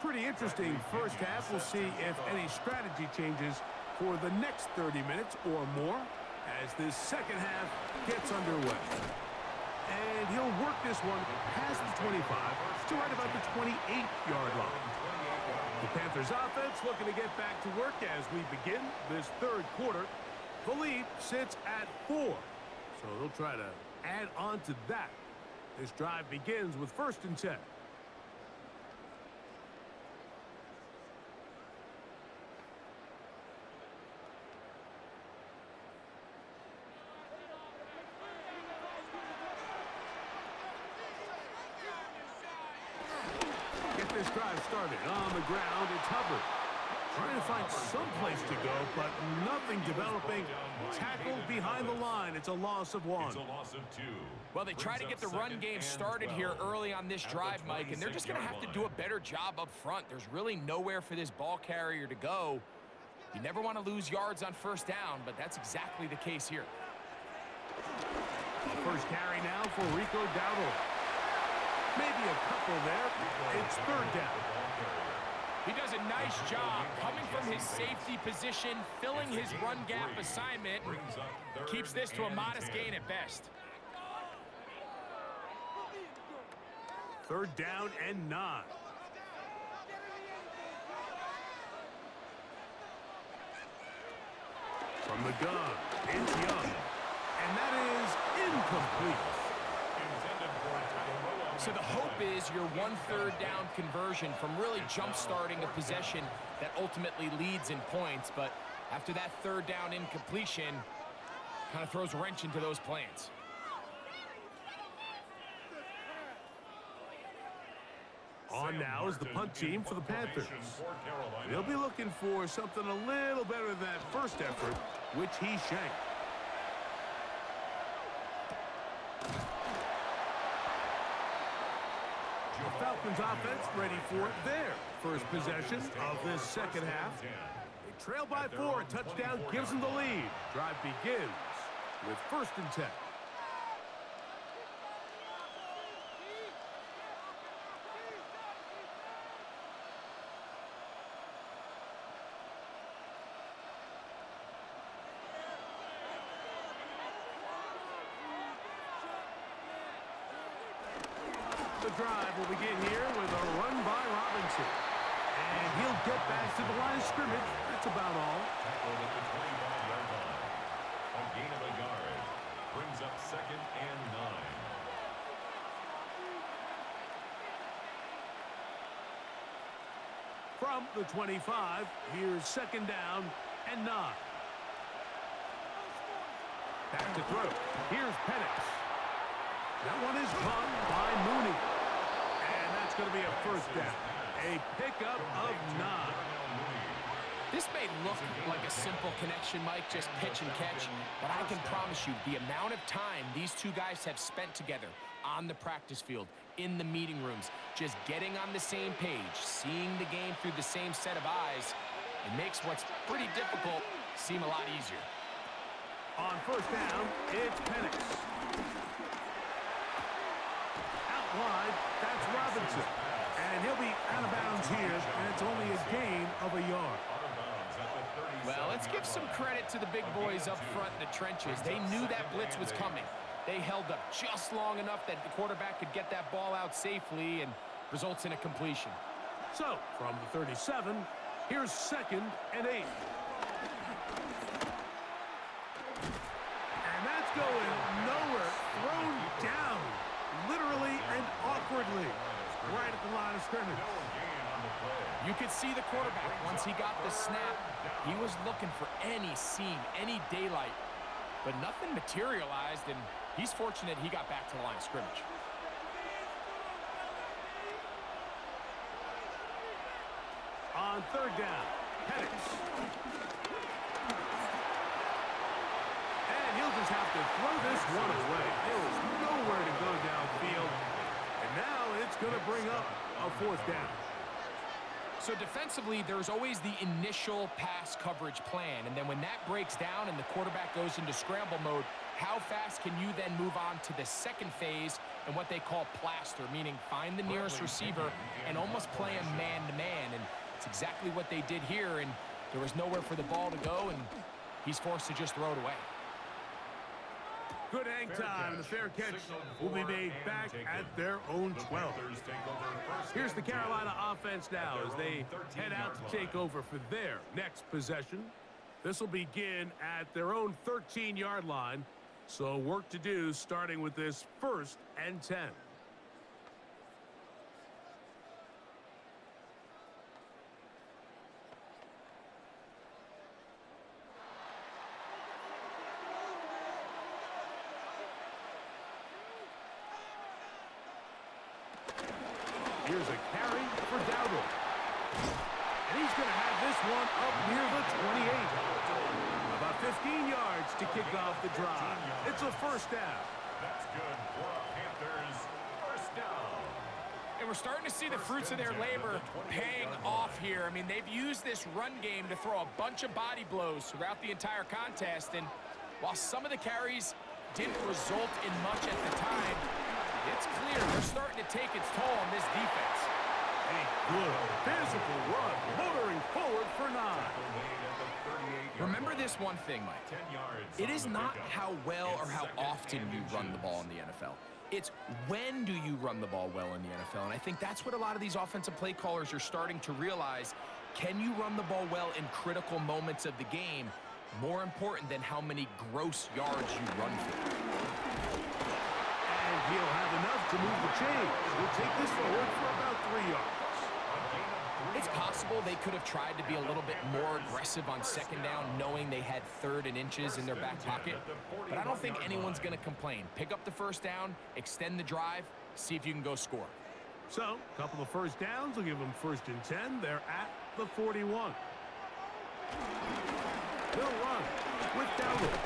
Pretty interesting first half. We'll see if any strategy changes for the next 30 minutes or more as this second half gets underway. And he'll work this one past the 25 to right about the 28-yard line. The Panthers offense looking to get back to work as we begin this third quarter. The lead sits at 4, so they'll try to add on to that. This drive begins with 1st and 10. This drive started on the ground. It's Hubbard trying to find some place to go, but nothing developing. Tackled behind the line. It's a loss of 1. It's a loss of 2. Well, they try to get the run game started here early on this drive, Mike, and they're just going to have to do a better job up front. There's really nowhere for this ball carrier to go. You never want to lose yards on 1st down, but that's exactly the case here. First carry now for Rico Dowdle. Maybe a couple there. It's 3rd down. He does a nice job coming from his safety position, filling his run gap assignment, and keeps this to a modest gain at best. 3rd down and 9. From the gun, it's Young. And that is incomplete. So the hope is your 1/3 down conversion from really jump-starting a possession that ultimately leads in points. But after that 3rd down incompletion, kind of throws a wrench into those plans. On now is the punt team for the Panthers. They'll be looking for something a little better than that first effort, which he shanked. The Falcons offense ready for their first possession of this second half. They trail by 4. A touchdown gives them the lead. Drive begins with 1st and 10. The drive will begin here with a run by Robinson. And he'll get back to the line of scrimmage. That's about all. Tackled at the 25-yard line. A gain of a yard. Brings up 2nd and 9. From the 25, here's 2nd down and 9. Back to throw. Here's Penix. That one is caught by Mooney. And that's going to be a 1st down. A pickup of 9. This may look like a simple connection, Mike, just pitch and catch, but I can promise you the amount of time these two guys have spent together on the practice field, in the meeting rooms, just getting on the same page, seeing the game through the same set of eyes, it makes what's pretty difficult seem a lot easier. On 1st down, it's Penix. Out wide, that's Robinson. And he'll be out of bounds here, and it's only a gain of a yard. Well, let's give some credit to the big boys up front in the trenches. They knew that blitz was coming. They held up just long enough that the quarterback could get that ball out safely and results in a completion. So, from the 37, here's 2nd and 8. And that's going nowhere. Thrown down. right at the line of scrimmage. No gain on the play. You could see the quarterback, once he got the snap, he was looking for any seam, any daylight. But nothing materialized, and he's fortunate he got back to the line of scrimmage. On third down, Penix. And he'll just have to throw this one away. There was nowhere to go downfield. And now it's going to bring up a fourth down. So defensively, there's always the initial pass coverage plan. And then when that breaks down and the quarterback goes into scramble mode, how fast can you then move on to the second phase and what they call plaster, meaning find the nearest receiver and almost play him man-to-man. And it's exactly what they did here, and there was nowhere for the ball to go, and he's forced to just throw it away. Good hang time, and the fair catch will be made back at their own 12. Here's the Carolina offense now as they head out to take over for their next possession. This will begin at their own 13-yard line, so work to do starting with this 1st and 10. Here's a carry for Dowdle. And he's going to have this one up near the 28. About 15 yards to kick off the drive. It's a first down. That's good for a Panthers first down. And we're starting to see the fruits of their labor paying off here. I mean, they've used this run game to throw a bunch of body blows throughout the entire contest. And while some of the carries didn't result in much at the time, it's clear they're starting to take its toll on this defense. A good physical run, motoring forward for 9. Remember this one thing, Mike. 10 yards. It is not how well or how often you run the ball in the NFL. It's when do you run the ball well in the NFL. And I think that's what a lot of these offensive play callers are starting to realize. Can you run the ball well in critical moments of the game? More important than how many gross yards you run for. He'll have enough to move the chains. He'll take this forward for about 3 yards. It's possible they could have tried to be a little bit more aggressive on second down, knowing they had 3rd and inches in their back pocket. But I don't think anyone's going to complain. Pick up the first down, extend the drive, see if you can go score. So, a couple of first downs will give them 1st and 10. They're at the 41. He'll run with Dowdle.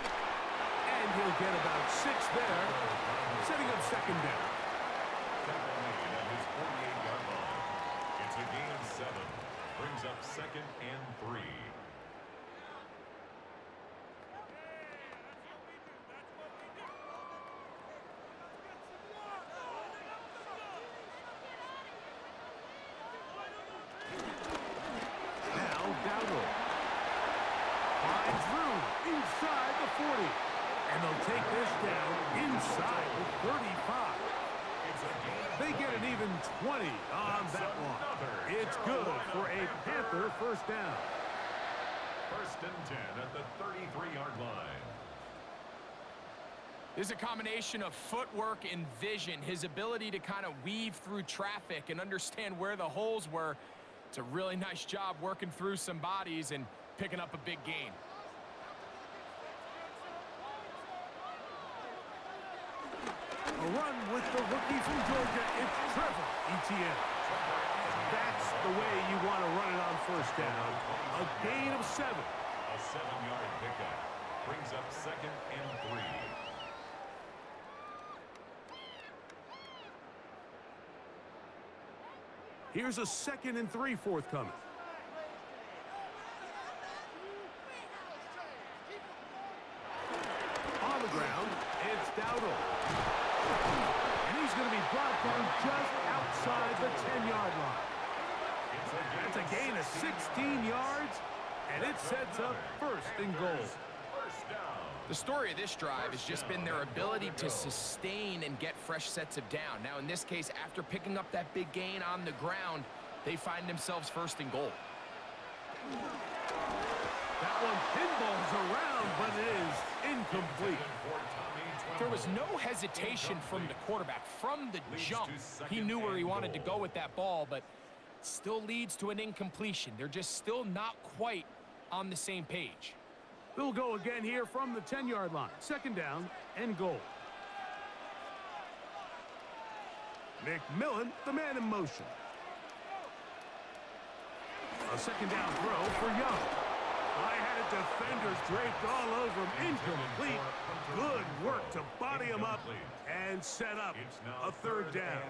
And he'll get about 6 there, setting up second down. Tackle made at his 48-yard line. It's a gain of 7. Brings up 2nd and 3. Now Dowdle finds room inside the 40. And they'll take this down inside the 35. They get an even 20 on that one. It's good for a Panther first down. 1st and 10 at the 33-yard line. There's a combination of footwork and vision, his ability to kind of weave through traffic and understand where the holes were. It's a really nice job working through some bodies and picking up a big gain. A run with the rookie from Georgia. It's Trevor Etienne. That's the way you want to run it on first down. A gain of 7. A 7-yard pickup. Brings up 2nd and 3. Here's a 2nd and 3 forthcoming. On the ground, it's Dowdle. And he's going to be brought down just outside the 10-yard line. That's a gain of 16 yards, and it sets up 1st and goal. The story of this drive has just been their ability to sustain and get fresh sets of down. Now, in this case, after picking up that big gain on the ground, they find themselves 1st and goal. That one pinballs around, but it is incomplete. There was no hesitation from the quarterback. From the jump, he knew where he wanted to go with that ball, but still leads to an incompletion. They're just still not quite on the same page. They'll go again here from the 10-yard line. Second down and goal. McMillan, the man in motion. A second down throw for Young. High-headed defenders draped all over him. Incomplete. Good work to body him up and set up a third down.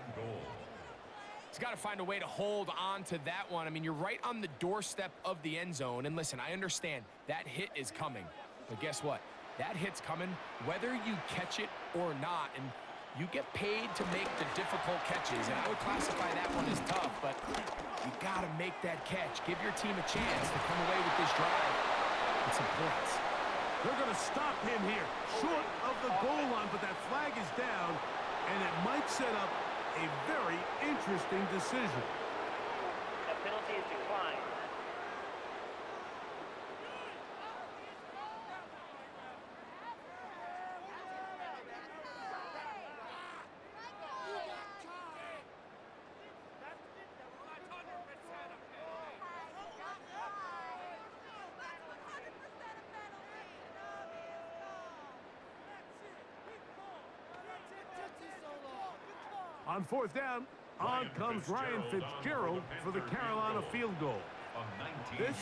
He's got to find a way to hold on to that one. I mean, you're right on the doorstep of the end zone. And listen, I understand that hit is coming. But guess what? That hit's coming whether you catch it or not. And you get paid to make the difficult catches. And I would classify that one as tough, but you got to make that catch. Give your team a chance to come away with this drive with some points. They're going to stop him here, short of the goal line, but that flag is down, and it might set up a very interesting decision. The penalty is declined. On fourth down, on comes Ryan Fitzgerald for the Carolina field goal. This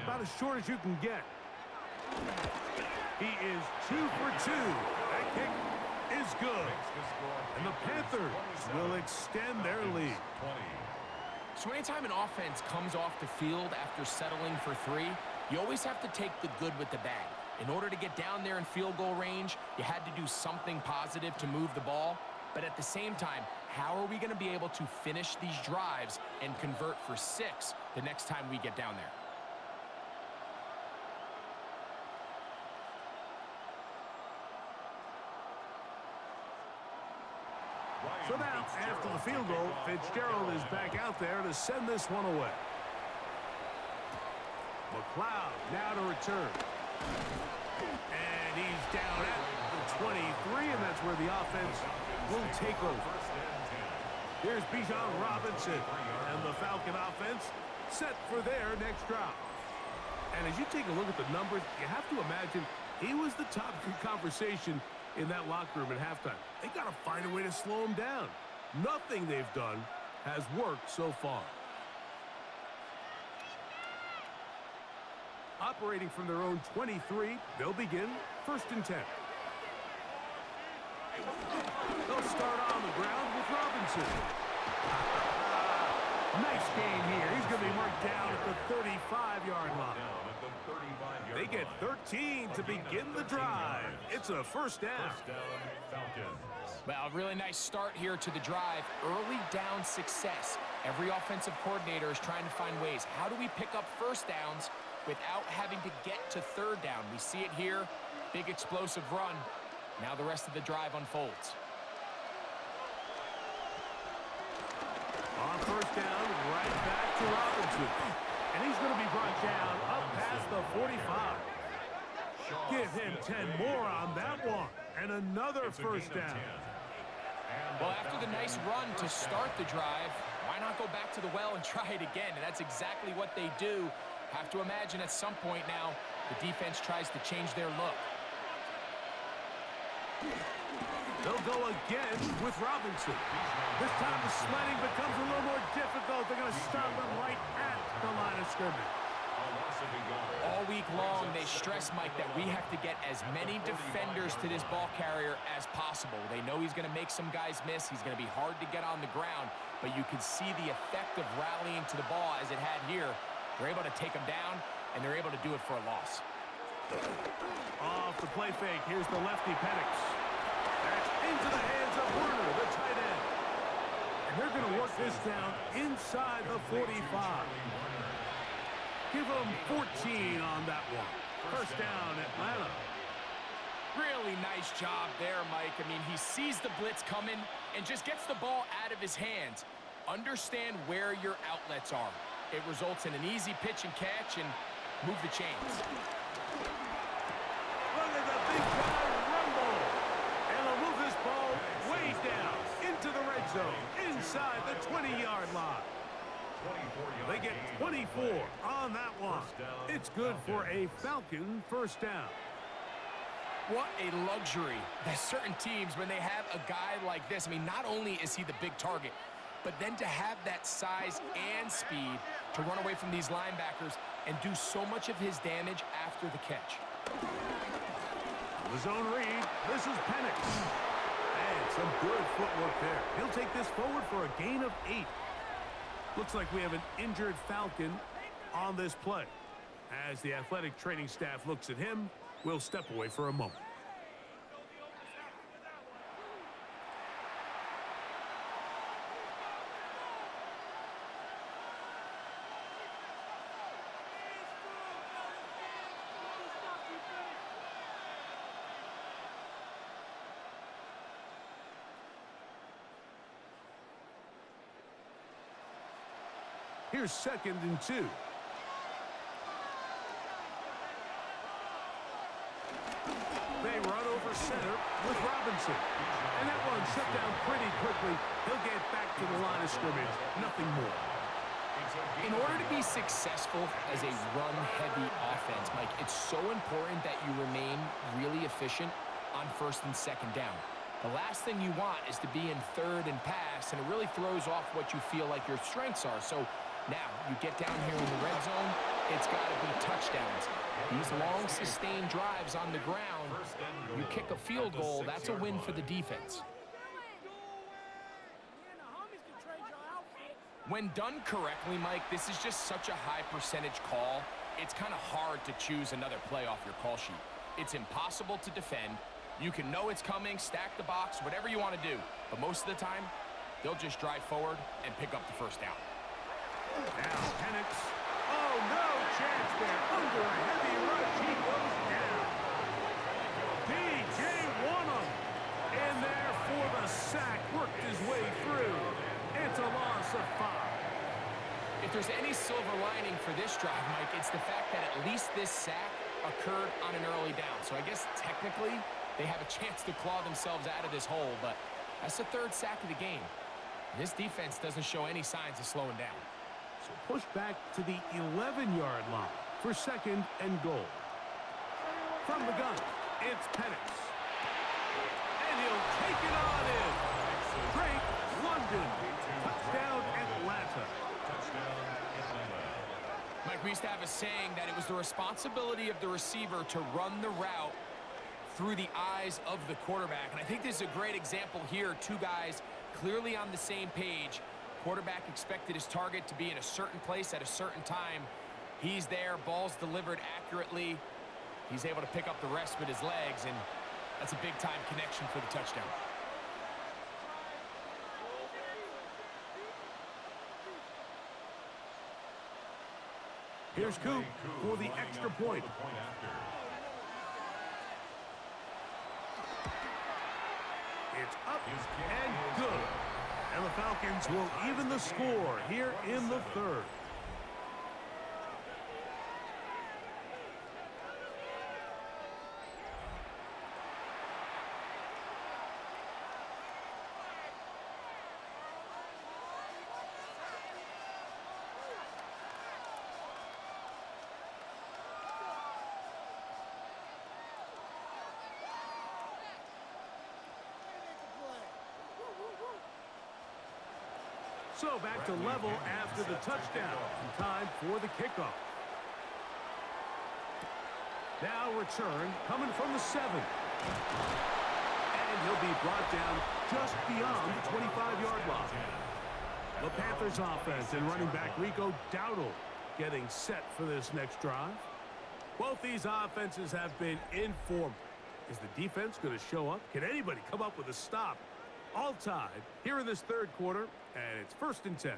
about as short as you can get. He is 2 for 2. That kick is good. And the Panthers will extend their lead. So anytime an offense comes off the field after settling for 3, you always have to take the good with the bad. In order to get down there in field goal range, you had to do something positive to move the ball. But at the same time, how are we going to be able to finish these drives and convert for 6 the next time we get down there? So now, after the field goal, Fitzgerald is back out there to send this one away. McLeod now to return. And he's down at the 23, and that's where the offense will take over. Here's Bijan Robinson and the Falcon offense set for their next drive. And as you take a look at the numbers, you have to imagine he was the top conversation in that locker room at halftime. They got to find a way to slow him down. Nothing they've done has worked so far. Operating from their own 23, they'll begin 1st and 10. They'll start on the ground with Robinson. Nice gain here. He's going to be marked down at the 35-yard line. They get 13 to begin the drive. It's a first down. Well, a really nice start here to the drive. Early down success. Every offensive coordinator is trying to find ways. How do we pick up first downs without having to get to 3rd down? We see it here. Big explosive run. Now the rest of the drive unfolds. On 1st down, right back to Robinson. And he's going to be brought down up past the 45. Give him 10 more on that one. And another first down. Well, after the nice run to start the drive, why not go back to the well and try it again? And that's exactly what they do. Have to imagine at some point now, the defense tries to change their look. They'll go again with Robinson. This time the sledding becomes a little more difficult. They're going to stop them right at the line of scrimmage. All week long, they stress, Mike, that we have to get as many defenders to this ball carrier as possible. They know he's going to make some guys miss. He's going to be hard to get on the ground, but you can see the effect of rallying to the ball as it had here. They're able to take him down, and they're able to do it for a loss. Off the play fake, here's the lefty Penix. That's into the hands of Werner, the tight end. And they're going to work this down inside the 45. Give them 14 on that one. First down, Atlanta. Really nice job there, Mike. I mean, he sees the blitz coming and just gets the ball out of his hands. Understand where your outlets are. It results in an easy pitch and catch and move the chains. Look at the big guy rumble. And the zone inside the 20-yard line. 24-yard They get gain. 24 on that one. First down, It's good for a Falcons. Falcon first down. What a luxury that certain teams, when they have a guy like this, I mean, not only is he the big target, but then to have that size and speed to run away from these linebackers and do so much of his damage after the catch. The zone read. This is Penix. And some good footwork there. He'll take this forward for a gain of 8. Looks like we have an injured Falcon on this play. As the athletic training staff looks at him, we'll step away for a moment. Here's 2nd and 2. They run over center with Robinson. And that one shut down pretty quickly. He'll get back to the line of scrimmage. Nothing more. In order to be successful as a run-heavy offense, Mike, it's so important that you remain really efficient on 1st and 2nd down. The last thing you want is to be in 3rd and pass, and it really throws off what you feel like your strengths are. So now you get down here in the red zone, it's got to be touchdowns. These long, sustained drives on the ground, you kick a field goal, that's a win for the defense. When done correctly, Mike, this is just such a high percentage call. It's kind of hard to choose another play off your call sheet. It's impossible to defend. You can know it's coming, stack the box, whatever you want to do. But most of the time, they'll just drive forward and pick up the first down. Now Penix. Oh, no chance there. Under a heavy rush, he goes down. DJ Wonnum in there for the sack. Worked his way through. It's a loss of 5. If there's any silver lining for this drive, Mike, it's the fact that at least this sack occurred on an early down. So I guess technically they have a chance to claw themselves out of this hole, but that's the 3rd sack of the game. And this defense doesn't show any signs of slowing down. So push back to the 11-yard line for 2nd and goal. From the gun, it's Penix. And he'll take it on in. Drake London. Touchdown Atlanta. Mike, we used to have a saying that it was the responsibility of the receiver to run the route through the eyes of the quarterback. And I think this is a great example here. 2 guys clearly on the same page. Quarterback expected his target to be in a certain place at a certain time. He's there, ball's delivered accurately. He's able to pick up the rest with his legs, and that's a big-time connection for the touchdown. Here's Coop for the extra point. It's up and good. And the Falcons will even the score here in the 3rd. So back to level after the touchdown. And time for the kickoff. Now return coming from the 7. And he'll be brought down just beyond the 25-yard line. The Panthers offense and running back Rico Dowdle getting set for this next drive. Both these offenses have been in form. Is the defense going to show up? Can anybody come up with a stop? All tied here in this 3rd quarter, and it's 1st and 10.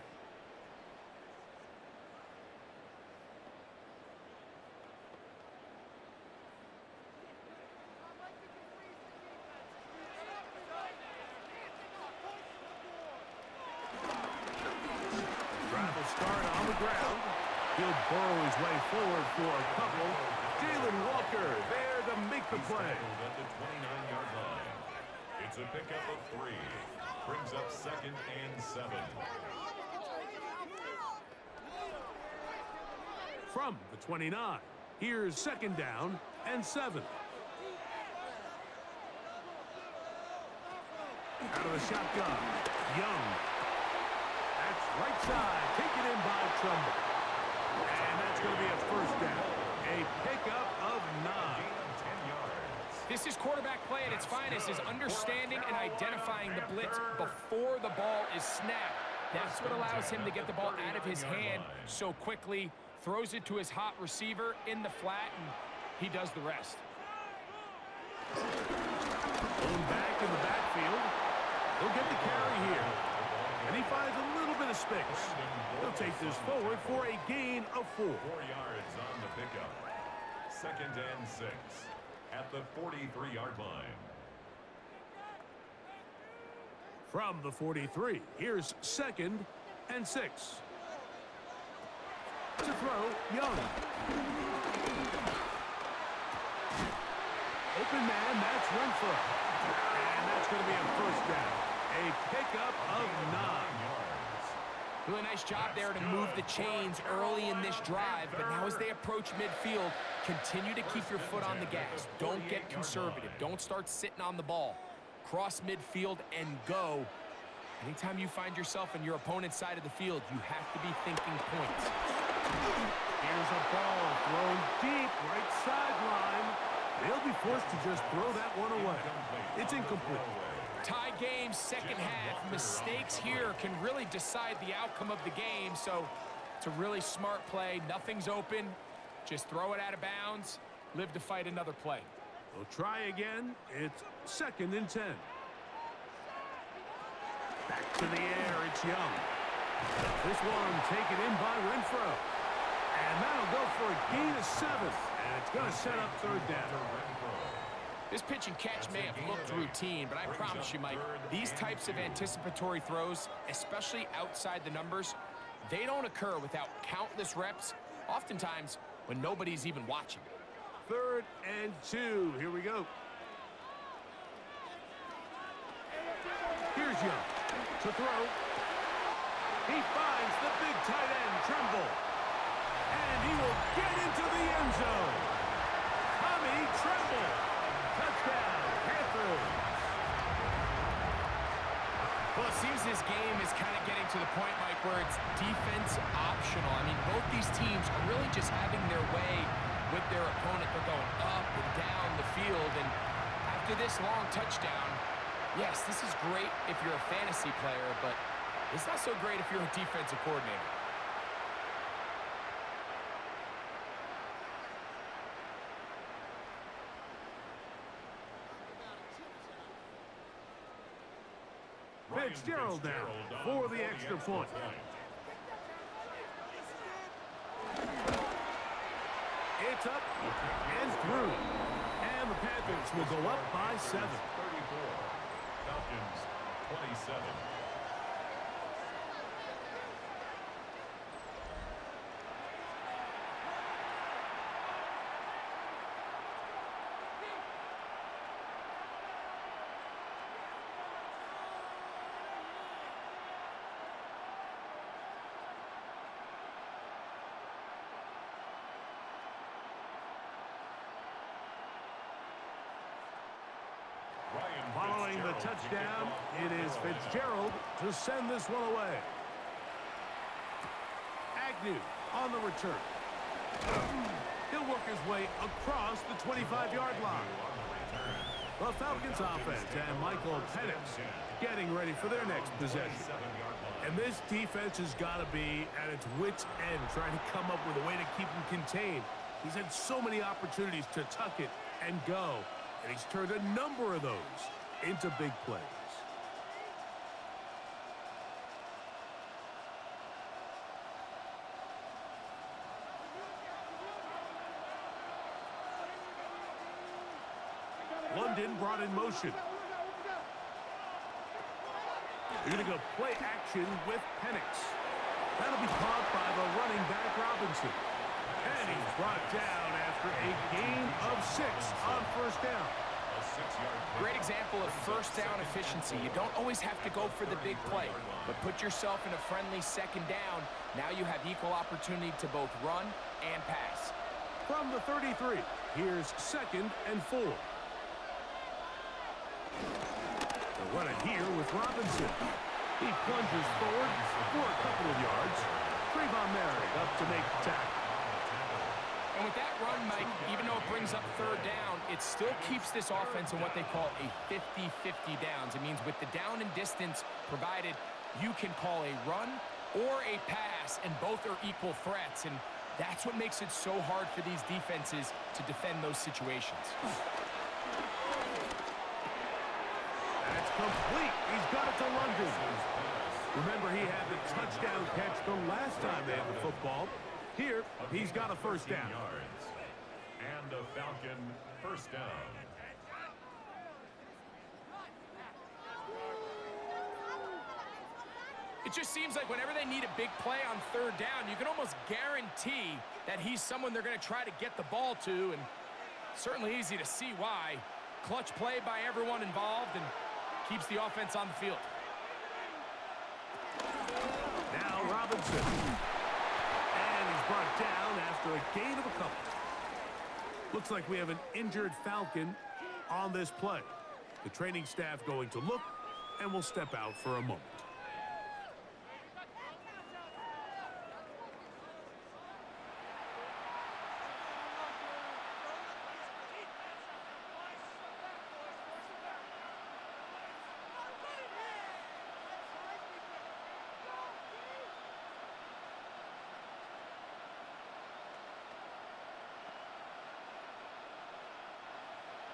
Drive will start on the ground. He'll burrow his way forward for a couple. Jalen Walker there to make the play. At the 29-yard line. It's It's a pickup of 3. Brings up 2nd and 7. From the 29, here's 2nd down and 7. Out of the shotgun, Young. That's right side, taken in by Trumbull. And that's going to be a 1st down. A pickup of 9. This is quarterback play at its finest, is understanding and identifying the blitz before the ball is snapped. That's what allows him to get the ball out of his hand so quickly, throws it to his hot receiver in the flat, and he does the rest. Pulling back in the backfield. He'll get the carry here. And he finds a little bit of space. He'll take this forward for a gain of 4. 4 yards on the pickup. 2nd and 6 at the 43-yard line. From the 43, here's 2nd and 6. To throw, Young. Open man, that's Renfro. And that's going to be a 1st down. A pickup of 9. Really nice job there to move the chains early in this drive, but now as they approach midfield, continue to keep your foot on the gas. Don't get conservative. Don't start sitting on the ball. Cross midfield and go. Anytime you find yourself in your opponent's side of the field, you have to be thinking points. Here's a ball thrown deep, right sideline. They'll be forced to just throw that one away. It's incomplete. Tie game, 2nd half. Mistakes here can really decide the outcome of the game, so it's a really smart play. Nothing's open. Just throw it out of bounds. Live to fight another play. They'll try again. It's 2nd and 10. Back to the air, it's Young. This one taken in by Renfro. And that'll go for a gain of 7. And it's going to set up 3rd down. This pitch and catch may have looked routine, but I promise you, Mike, these types of anticipatory throws, especially outside the numbers, they don't occur without countless reps, oftentimes when nobody's even watching. 3rd and 2. Here we go. Here's Young to throw. He finds the big tight end, Trumbull. And he will get into the end zone. Tommy Tremble. Touchdown, Panthers. Well, it seems this game is kind of getting to the point, Mike, where it's defense optional. I mean, both these teams are really just having their way with their opponent. They're going up and down the field, and after this long touchdown, yes, this is great if you're a fantasy player, but it's not so great if you're a defensive coordinator. Fitzgerald down for the extra point. It's up and through. And the Panthers will go up by 7. 34. Falcons 27. Following the touchdown, it is Fitzgerald to send this one away. Agnew on the return. He'll work his way across the 25-yard line. The Falcons offense and Michael Penix getting ready for their next possession. And this defense has got to be at its wits' end, trying to come up with a way to keep him contained. He's had so many opportunities to tuck it and go, and he's turned a number of those into big plays. London brought in motion. They're going to go play action with Penix. That'll be caught by the running back Robinson. And he's brought down after a gain of 6 on first down. A 6-yard pickup. Great example of first down efficiency. You don't always have to go for the big play, but put yourself in a friendly second down. Now you have equal opportunity to both run and pass. From the 33, here's 2nd and 4. They'll run it here with Robinson. He plunges forward for a couple of yards. Trayvon Merritt up to make the tackle. And with that run, Mike, even though it brings up 3rd down, it still keeps this offense in what they call a 50-50 downs. It means with the down and distance provided, you can call a run or a pass, and both are equal threats. And that's what makes it so hard for these defenses to defend those situations. That's complete. He's got it to London. Remember, he had the touchdown catch the last time they had the football. Here, he's got a first down. Yards. And a Falcon first down. It just seems like whenever they need a big play on 3rd down, you can almost guarantee that he's someone they're going to try to get the ball to, and certainly easy to see why. Clutch play by everyone involved and keeps the offense on the field. Now Robinson. And he's brought down after a gain of a couple. Looks like we have an injured Falcon on this play. The training staff going to look, and will step out for a moment.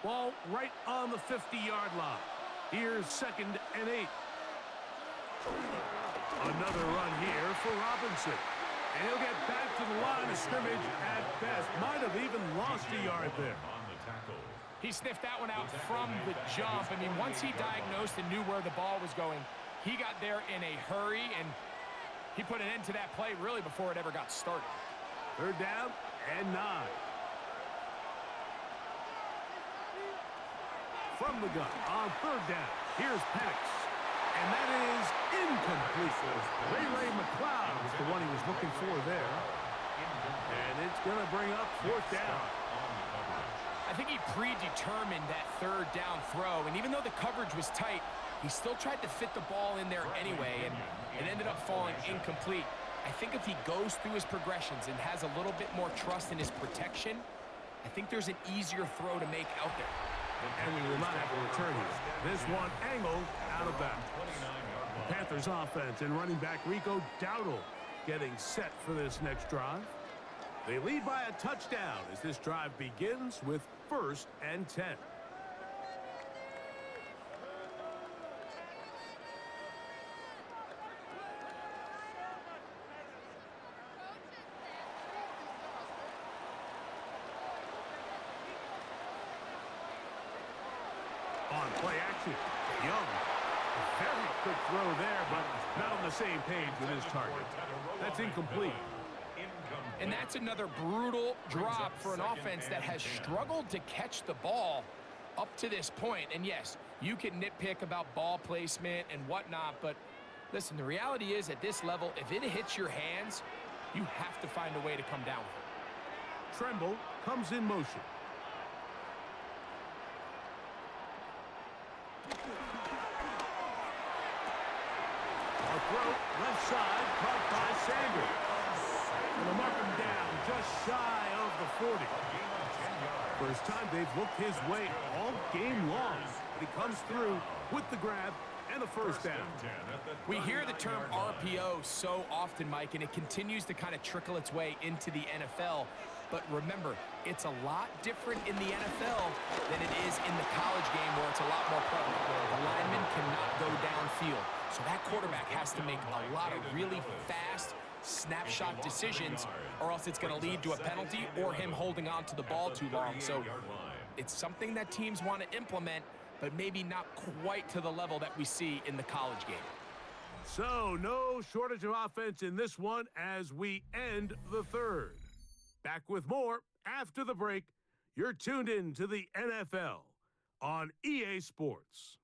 Ball right on the 50-yard line. Here's 2nd and 8. Another run here for Robinson. And he'll get back to the line of scrimmage at best. Might have even lost a yard there. On the tackle. He sniffed that one out from the jump. I mean, once he diagnosed and knew where the ball was going, he got there in a hurry, and he put an end to that play really before it ever got started. 3rd down and 9. From the gun on 3rd down. Here's Penix. And that is incomplete. Ray McLeod was the one he was looking for there. And it's going to bring up 4th down. I think he predetermined that 3rd down throw, and even though the coverage was tight, he still tried to fit the ball in there anyway, and it ended up falling incomplete. I think if he goes through his progressions and has a little bit more trust in his protection, I think there's an easier throw to make out there. And we will not have a return here. This one angled out of bounds. The Panthers offense and running back Rico Dowdle getting set for this next drive. They lead by a touchdown as this drive begins with 1st and 10. On play action, Young. A very quick throw there, but not on the same page with his target. That's incomplete. And that's another brutal drop for an offense that has struggled to catch the ball up to this point. And yes, you can nitpick about ball placement and whatnot, but listen, the reality is at this level, if it hits your hands, you have to find a way to come down with it. Tremble comes in motion. A throw left side caught by Sanders. And they'll mark him down just shy of the 40. First time they've looked his way all game long. But he comes through with the grab and a first down. We hear the term RPO so often, Mike, and it continues to kind of trickle its way into the NFL. But remember, it's a lot different in the NFL than it is in the college game where it's a lot more prevalent. The lineman cannot go downfield. So that quarterback has to make a lot of really fast snapshot decisions, or else it's going to lead to a penalty or him holding on to the ball too long. So it's something that teams want to implement, but maybe not quite to the level that we see in the college game. So no shortage of offense in this one as we end the 3rd. Back with more after the break. You're tuned in to the NFL on EA Sports.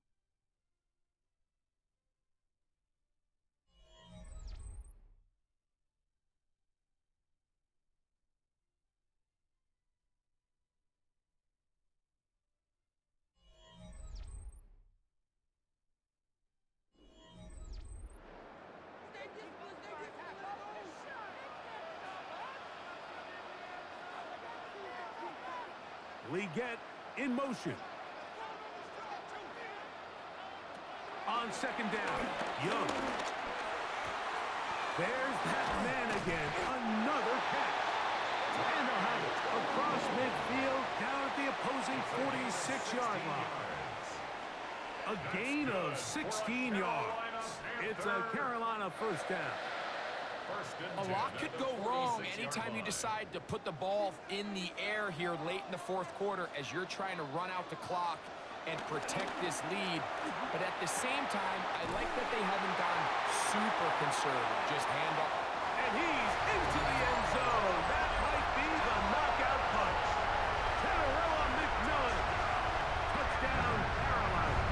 Leggett in motion. On second down, Young. There's that man again. Another catch. And they'll have it across midfield down at the opposing 46-yard line. A gain of 16 yards. It's a Carolina first down. A lot could go wrong anytime you decide to put the ball in the air here late in the fourth quarter as you're trying to run out the clock and protect this lead. But at the same time, I like that they haven't gone super conservative. Just hand up. And he's into the end zone. That might be the knockout punch. Carolina McMillan. Touchdown, Carolina.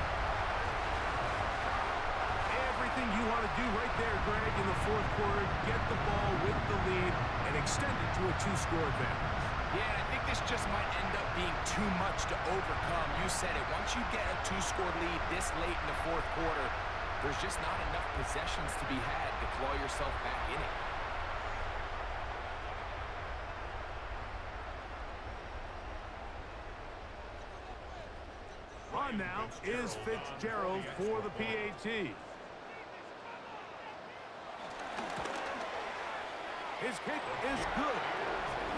Everything you want to do right there, Greg, in the fourth quarter, get the ball with the lead and extend it to a two-score advantage. Yeah, I think this just might end up being too much to overcome. You said it. Once you get a two-score lead this late in the fourth quarter, there's just not enough possessions to be had to claw yourself back in it. On now is Fitzgerald for the PAT. His kick is good.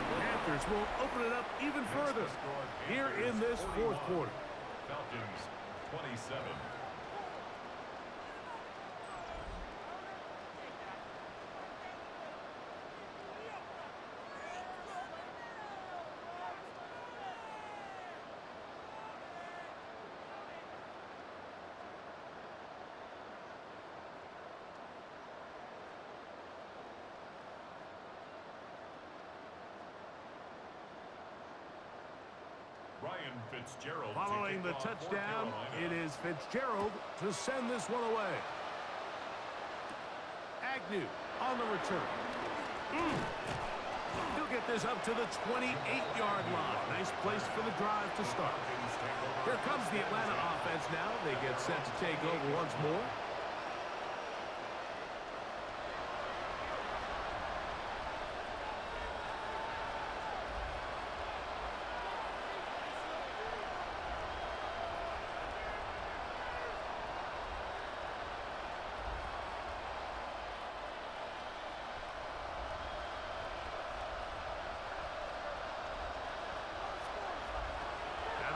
The Panthers will open it up even further here in this fourth quarter. Falcons 27. Ryan Fitzgerald. Following the touchdown, it is Fitzgerald to send this one away. Agnew on the return. He'll get this up to the 28-yard line. Nice place for the drive to start. Here comes the Atlanta offense now. They get set to take over once more.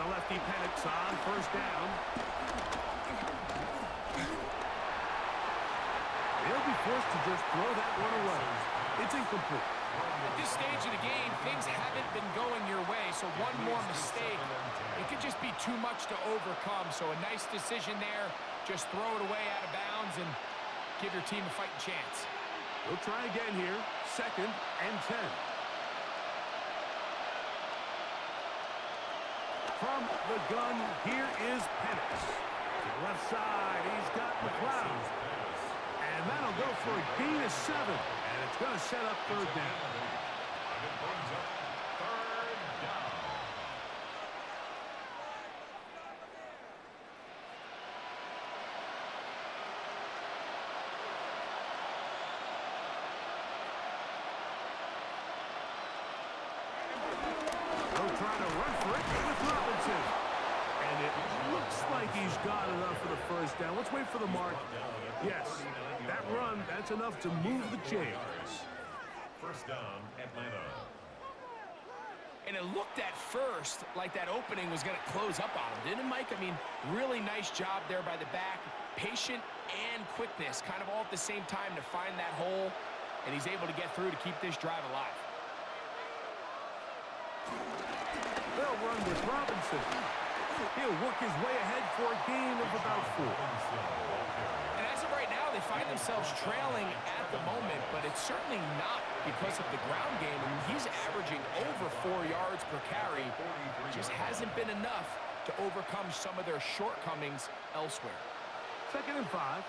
Lefty panics on first down. They'll be forced to just throw that one away. It's incomplete. At this stage of the game, things haven't been going your way, so one more mistake, it could just be too much to overcome. So a nice decision there. Just throw it away out of bounds and give your team a fighting chance. We'll try again here. 2nd and 10. From the gun, here is Penix. To the left side, he's got McLeod. And that'll go for a gain of 7. And it's going to set up third down. It brings up third down. They'll try to run for it with Robinson. And it looks like he's got enough for the first down. Let's wait for the mark. Yes, that run, that's enough to move the chains. First down, Atlanta. And it looked at first like that opening was going to close up on him, didn't it, Mike? I mean, really nice job there by the back. Patient and quickness, kind of all at the same time to find that hole. And he's able to get through to keep this drive alive. They'll run with Robinson. He'll work his way ahead for a gain of about 4. And as of right now, they find themselves trailing at the moment, but it's certainly not because of the ground game. I mean, he's averaging over 4 yards per carry. Just hasn't been enough to overcome some of their shortcomings elsewhere. 2nd and 5.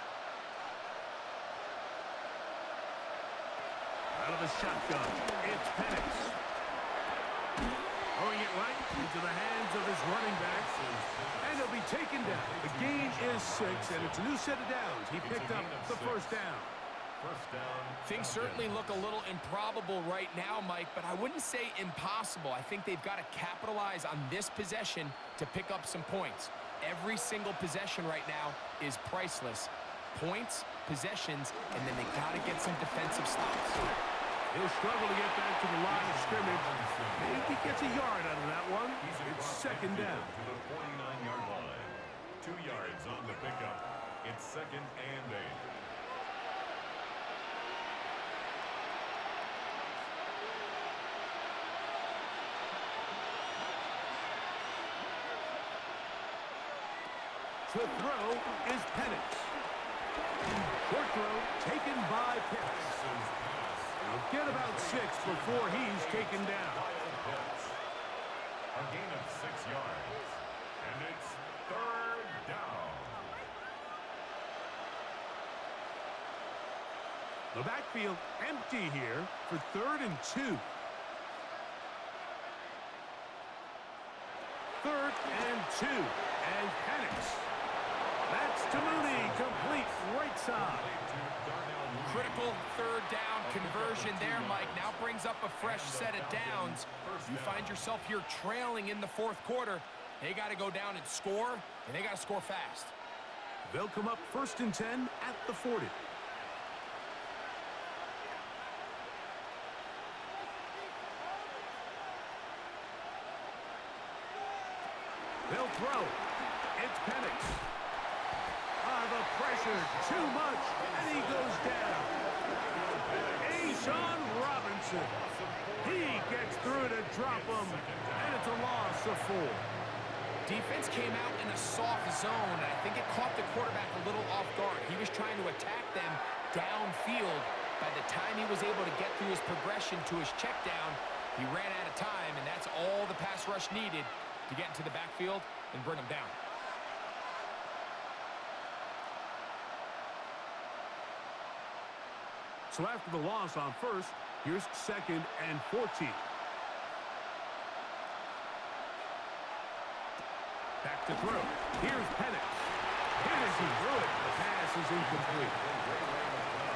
Out of the shotgun, it's Penix. Throwing it right into the hands of his running back. And he'll be taken down. The gain is 6, and it's a new set of downs. He picked up the first down. Things certainly look a little improbable right now, Mike, but I wouldn't say impossible. I think they've got to capitalize on this possession to pick up some points. Every single possession right now is priceless. Points, possessions, and then they got to get some defensive stops. He'll struggle to get back to the line of scrimmage. Maybe he gets a yard out of that one. It's 2nd down. To the 49-yard line. 2 yards on the pickup. It's 2nd and 8. To throw is Penix. Short throw taken by Pitts. He'll get about 6 before he's taken down. A gain of 6 yards. And it's 3rd down. The backfield empty here for 3rd and 2. 3rd and 2. And Penix. That's to Mooney, complete right side. Critical 3rd down conversion there, Mike. Now brings up a fresh set of downs. You find yourself here trailing in the 4th quarter. They got to go down and score, and they got to score fast. They'll come up 1st and 10 at the 40. They'll throw. It's Penix. The pressure, too much, and he goes down. A'Shawn Robinson. He gets through to drop him, and it's a loss of 4. Defense came out in a soft zone, and I think it caught the quarterback a little off guard. He was trying to attack them downfield. By the time he was able to get through his progression to his check down, he ran out of time, and that's all the pass rush needed to get into the backfield and bring him down. So after the loss on 1st, here's 2nd and 14. Back to throw. Here's Penix. Here's he threw it. The pass is incomplete.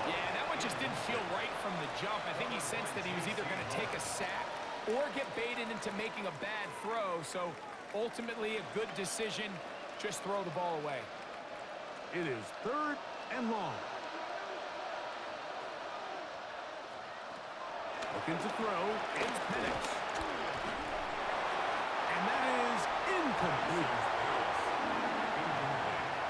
Yeah, that one just didn't feel right from the jump. I think he sensed that he was either going to take a sack or get baited into making a bad throw. So ultimately a good decision. Just throw the ball away. It is 3rd and long. Looking to throw, it's Penix. And that is incomplete.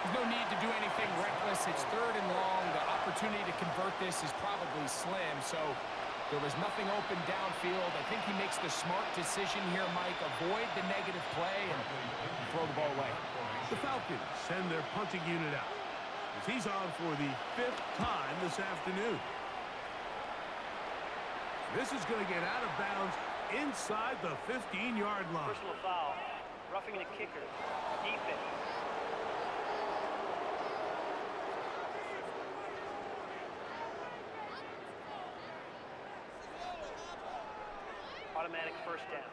There's no need to do anything reckless. It's 3rd and long. The opportunity to convert this is probably slim, so there was nothing open downfield. I think he makes the smart decision here, Mike. Avoid the negative play and throw the ball away. The Falcons send their punting unit out, as he's on for the 5th time this afternoon. This is going to get out of bounds inside the 15-yard line. Personal foul. Roughing the kicker. Defense. Automatic 1st down.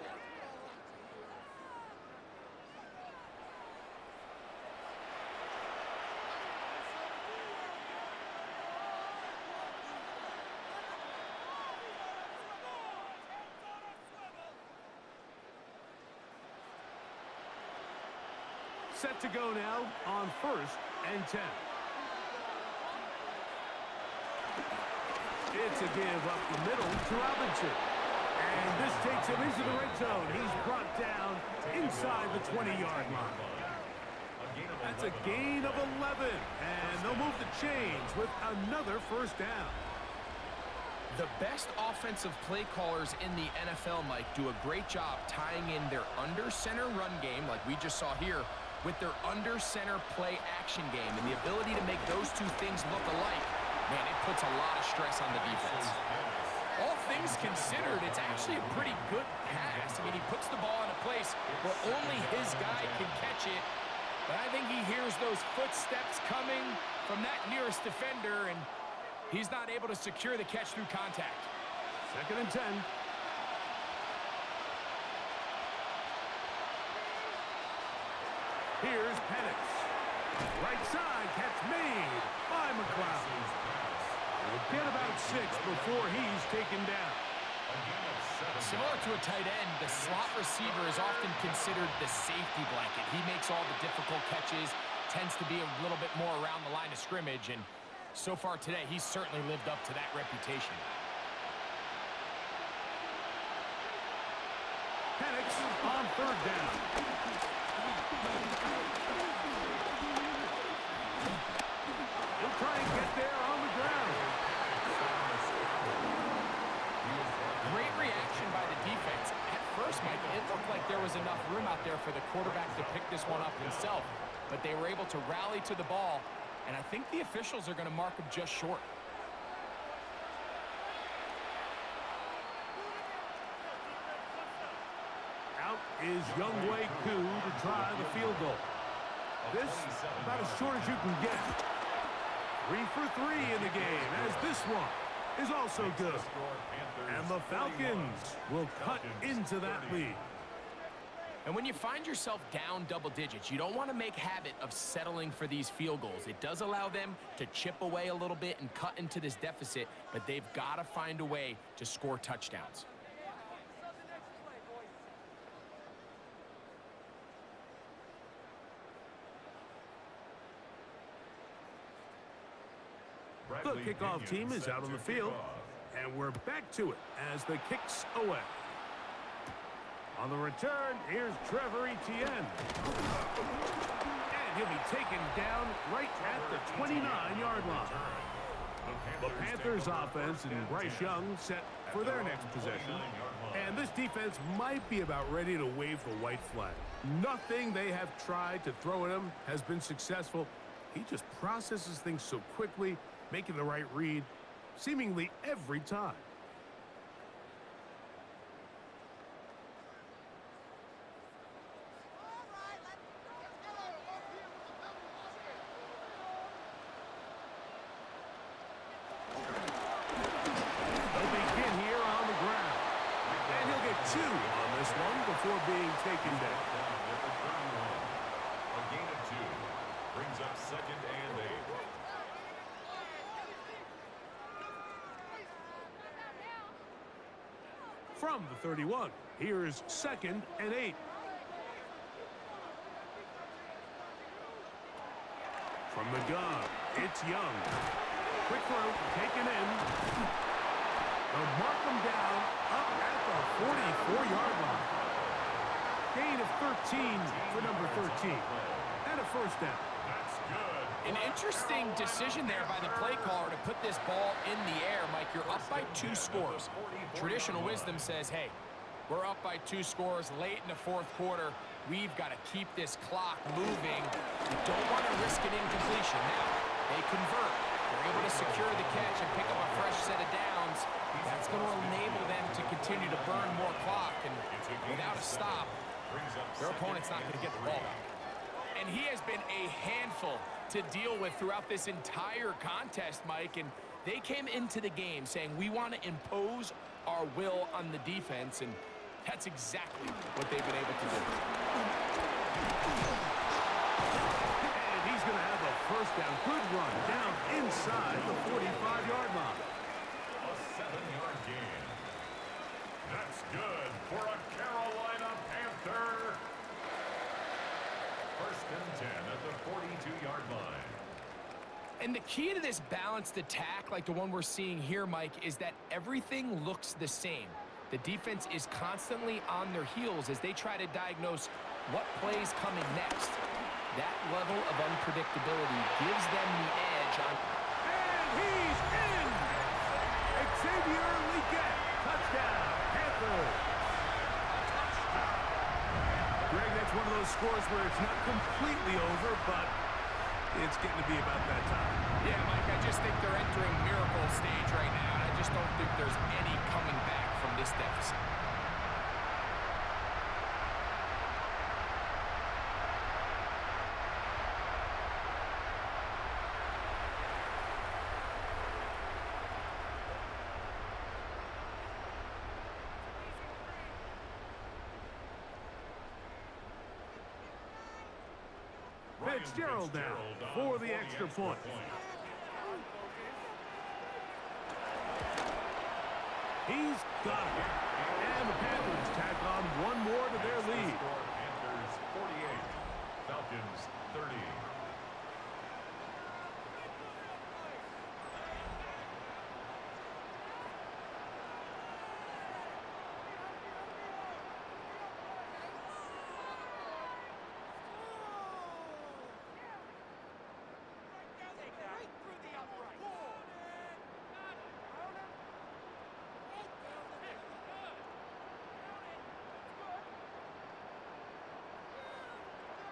Set to go now on 1st and 10. It's a give up the middle to Robinson. And this takes him into the red zone. He's brought down inside the 20-yard line. That's a gain of 11. And they'll move the chains with another 1st down. The best offensive play callers in the NFL, Mike, do a great job tying in their under-center run game, like we just saw here, with their under-center play action game. And the ability to make those two things look alike, man, it puts a lot of stress on the defense. All things considered, it's actually a pretty good pass. I mean, he puts the ball in a place where only his guy can catch it. But I think he hears those footsteps coming from that nearest defender, and he's not able to secure the catch through contact. 2nd and 10. Here's Penix. Right side, catch made by McLeod. He'll get about 6 before he's taken down. Similar to a tight end, the slot receiver is often considered the safety blanket. He makes all the difficult catches, tends to be a little bit more around the line of scrimmage, and so far today, he's certainly lived up to that reputation. Penix on 3rd down. He'll try and get there on the ground. Great reaction by the defense. At first, Mike, it looked like there was enough room out there for the quarterback to pick this one up himself, but they were able to rally to the ball, and I think the officials are going to mark him just short. Out is Younghoe Koo to try the field goal. This about as short as you can get. 3 for 3 in the game, as this one is also good. And the Falcons will cut into that lead. And when you find yourself down double digits, you don't want to make habit of settling for these field goals. It does allow them to chip away a little bit and cut into this deficit, but they've got to find a way to score touchdowns. The kickoff team is out on the field, and we're back to it as the kick's away. On the return, here's Trevor Etienne. And he'll be taken down right at the 29-yard line. The Panthers offense and Bryce Young set for their next possession. And this defense might be about ready to wave the white flag. Nothing they have tried to throw at him has been successful. He just processes things so quickly, making the right read seemingly every time. They'll begin here on the ground. And he'll get 2 on this one before being taken down. A gain of 2 brings up 2nd and 8. From the 31, here's 2nd and 8. From the gun, it's Young. Quick throw, taken in. They'll mark them down up at the 44-yard line. Gain of 13 for number 13. And a 1st down. That's good. An interesting decision there by the play caller to put this ball in the air. Mike, you're up by 2 scores. Traditional wisdom says, hey, we're up by 2 scores late in the 4th quarter. We've got to keep this clock moving. You don't want to risk an incompletion. Now, they convert. They're able to secure the catch and pick up a fresh set of downs. That's going to enable them to continue to burn more clock. And without a stop, their opponent's not going to get the ball back. And he has been a handful to deal with throughout this entire contest, Mike. And they came into the game saying, we want to impose our will on the defense. And that's exactly what they've been able to do. And he's going to have a 1st down. Good run down inside the 45-yard line. A 7-yard gain. That's good for a Carolina Panther. 1st and 10 at the 42-yard line. And the key to this balanced attack, like the one we're seeing here, Mike, is that everything looks the same. The defense is constantly on their heels as they try to diagnose what play's coming next. That level of unpredictability gives them the edge on... And he's in! Xavier Legette, touchdown, Panthers! Greg, that's one of those scores where it's not completely over, but it's getting to be about that time. Yeah, Mike, I just think they're entering miracle stage right now. And I just don't think there's any coming back from this deficit. Fitzgerald now for the extra point. He's got it. And the Panthers tack on one more to their lead. Panthers 48, Falcons 30.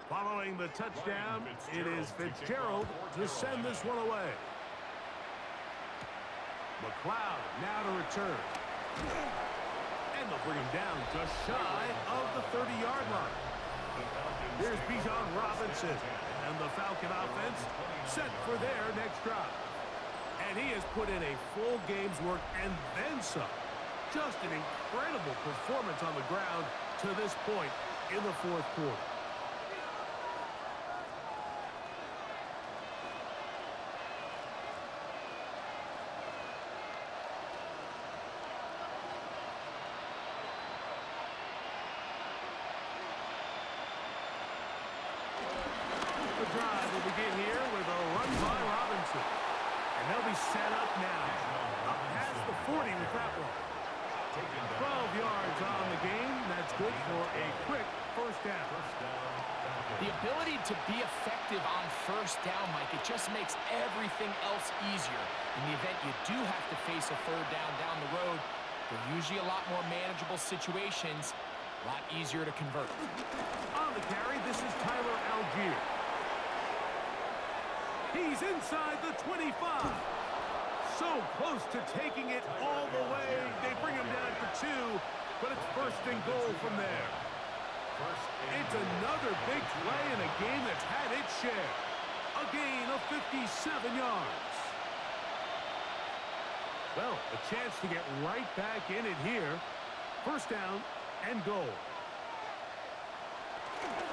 Following the touchdown, it is Fitzgerald to send this one away. McLeod now to return. And they'll bring him down just shy of the 30-yard line. Here's Bijan Robinson, and the Falcon offense set for their next drive. And he has put in a full game's work and then some. Just an incredible performance on the ground to this point in the fourth quarter. The drive will begin here with a run by Robinson. And they'll be set up now. Up past the 40 with that one. 12 yards on the game. That's good for a quick first down. The ability to be effective on first down, Mike, it just makes everything else easier. In the event you do have to face a third down the road, they're usually a lot more manageable situations, a lot easier to convert. On the carry, this is Tyler Algier. He's inside the 25. So close to taking it all the way. They bring him down to 2, but it's first and goal from there. It's another big play in a game that's had its share. A gain of 57 yards. Well, a chance to get right back in it here. First down and goal.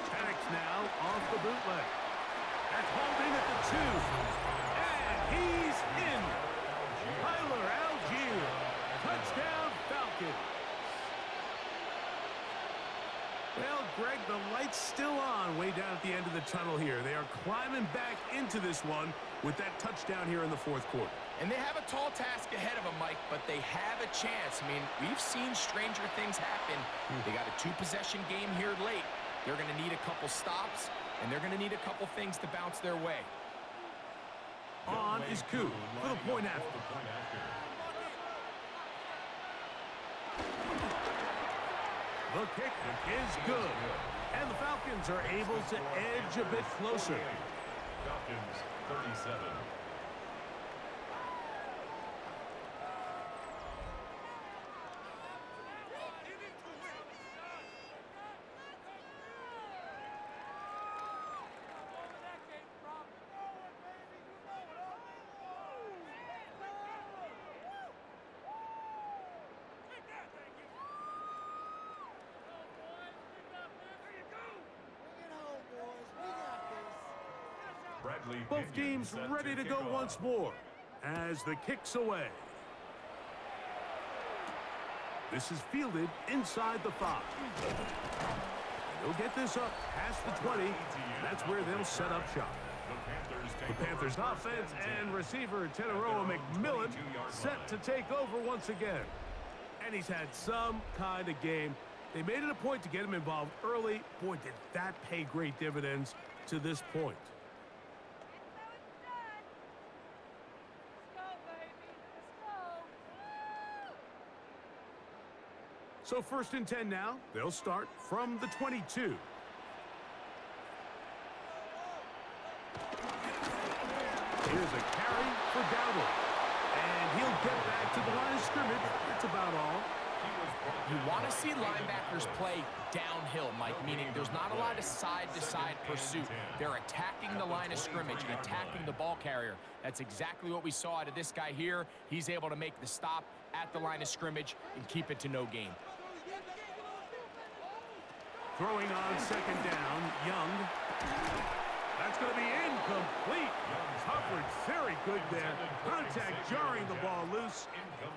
Penix now off the bootleg. That's holding at the 2. And he's in. Tyler Algier. Touchdown Falcons. Well, Greg, the light's still on way down at the end of the tunnel here. They are climbing back into this one with that touchdown here in the fourth quarter. And they have a tall task ahead of them, Mike, but they have a chance. I mean, we've seen stranger things happen. They got a 2-possession game here late. They're going to need a couple stops, and they're going to need a couple things to bounce their way. On is Koo for the point after. The kick is good. And the Falcons are able to edge a bit closer. Falcons 37. Both teams ready to go once more as the kick's away. This is fielded inside the 5. They'll get this up past the 20. That's where they'll set up shop. The Panthers offense and receiver Teneroa McMillan set to take over once again. And he's had some kind of game. They made it a point to get him involved early. Boy, did that pay great dividends to this point. So first and 10 now. They'll start from the 22. Here's a carry for Dowdle. And he'll get back to the line of scrimmage. That's about all. You want to see linebackers play downhill, Mike, meaning there's not a lot of side-to-side pursuit. They're attacking the line of scrimmage, attacking the ball carrier. That's exactly what we saw out of this guy here. He's able to make the stop at the line of scrimmage and keep it to no gain. Throwing on second down, Young. That's going to be incomplete. Coverage very good there. Contact jarring the ball loose,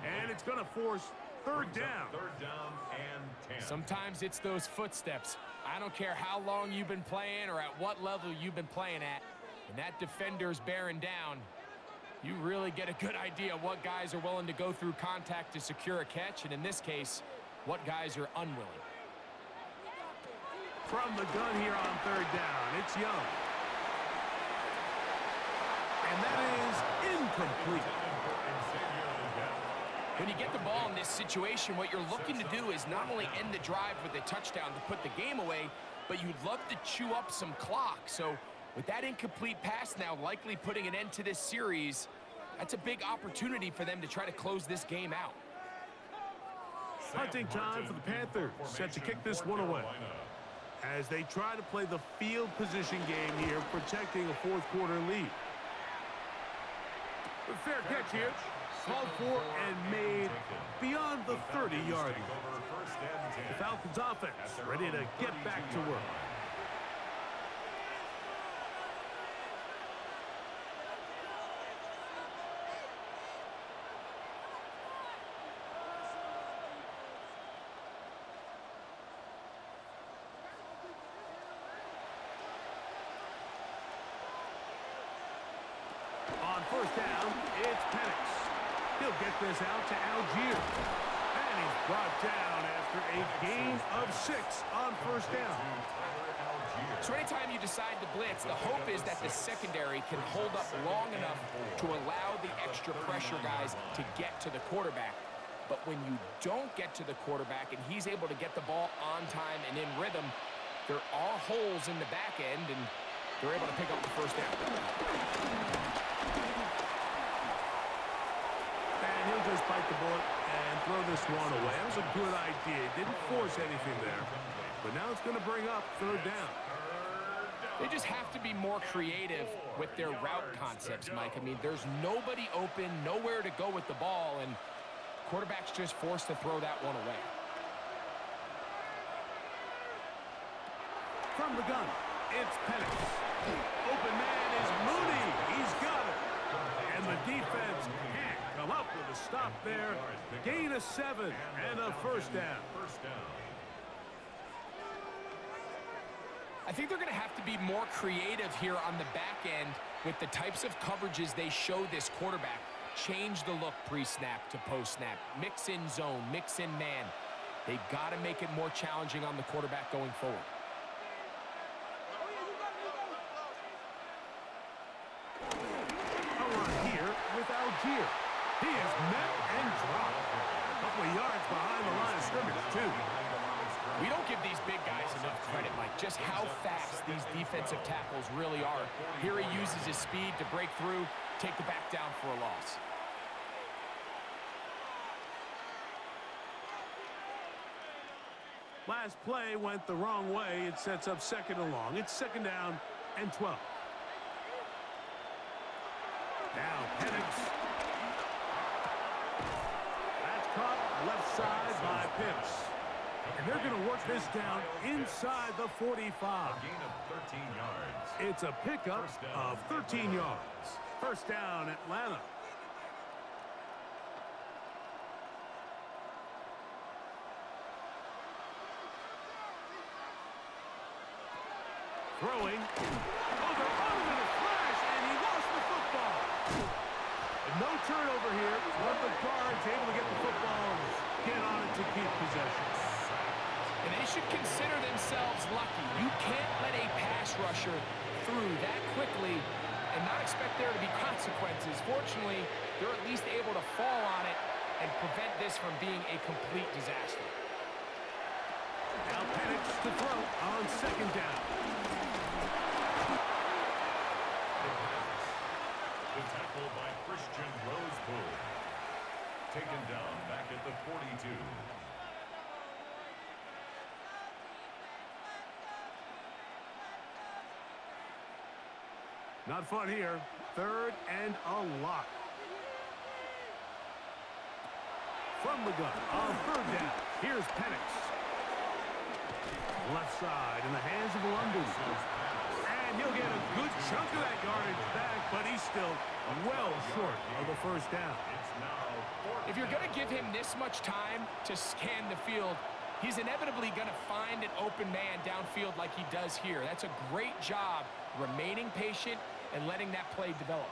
and it's going to force third down. Third down and 10. Sometimes it's those footsteps. I don't care how long you've been playing or at what level you've been playing at. When that defender's bearing down, you really get a good idea what guys are willing to go through contact to secure a catch, and in this case, what guys are unwilling. From the gun here on third down, it's Young. And that is incomplete. When you get the ball in this situation, what you're looking to do is not only end the drive with a touchdown to put the game away, but you'd love to chew up some clock. So with that incomplete pass now likely putting an end to this series, that's a big opportunity for them to try to close this game out. Hunting time for the Panthers, set to kick this one away. As they try to play the field position game here, protecting a fourth quarter lead. A fair catch here. Called for and made beyond the 30-yard line. The Falcons offense ready to get back to work. On first down, it's Penix. He'll get this out to Algier. And he's brought down after a gain of 6 on first down. So anytime you decide to blitz, the hope is that the secondary can hold up long enough to allow the extra pressure guys to get to the quarterback. But when you don't get to the quarterback and he's able to get the ball on time and in rhythm, there are holes in the back end, and they're able to pick up the first down. And he'll just bite the bullet and throw this one away. That was a good idea. Didn't force anything there. But now it's going to bring up third down. They just have to be more creative with their route concepts, Mike. I mean, there's nobody open, nowhere to go with the ball, and quarterback's just forced to throw that one away. From the gun, it's Penix. Open man is Mooney. He's got it. And the defense can't come up with a stop there. Gain of 7 and a first down. I think they're going to have to be more creative here on the back end with the types of coverages they show this quarterback. Change the look pre-snap to post-snap. Mix in zone, mix in man. They got to make it more challenging on the quarterback going forward. A run here with Algier. He is met and dropped. A couple of yards behind the line of scrimmage, too. We don't give these big guys enough credit, Mike, just how fast these defensive tackles really are. Here he uses his speed to break through, take the back down for a loss. Last play went the wrong way. It sets up second and long. It's second down and 12. Now Penix. That's caught left side by Pitts. And they're going to work this down inside the 45. A gain of 13 yards. It's a pickup of 13 yards. First down, Atlanta. Throwing. Oh, they're on him in a flash, and he lost the football. And no turnover here. One of the guards able to get the football and get on it to keep possession. And they should consider themselves lucky. You can't let a pass rusher through that quickly and not expect there to be consequences. Fortunately, they're at least able to fall on it and prevent this from being a complete disaster. Now Penix to throw on second down. The tackle by Christian Rosebull. Not fun here. 3rd and a lot. From the gun on 3rd down. Here's Penix. Left side in the hands of London. And he'll get a good chunk of that yardage back, but he's still well short of the 1st down. If you're going to give him this much time to scan the field, he's inevitably going to find an open man downfield like he does here. That's a great job remaining patient and letting that play develop.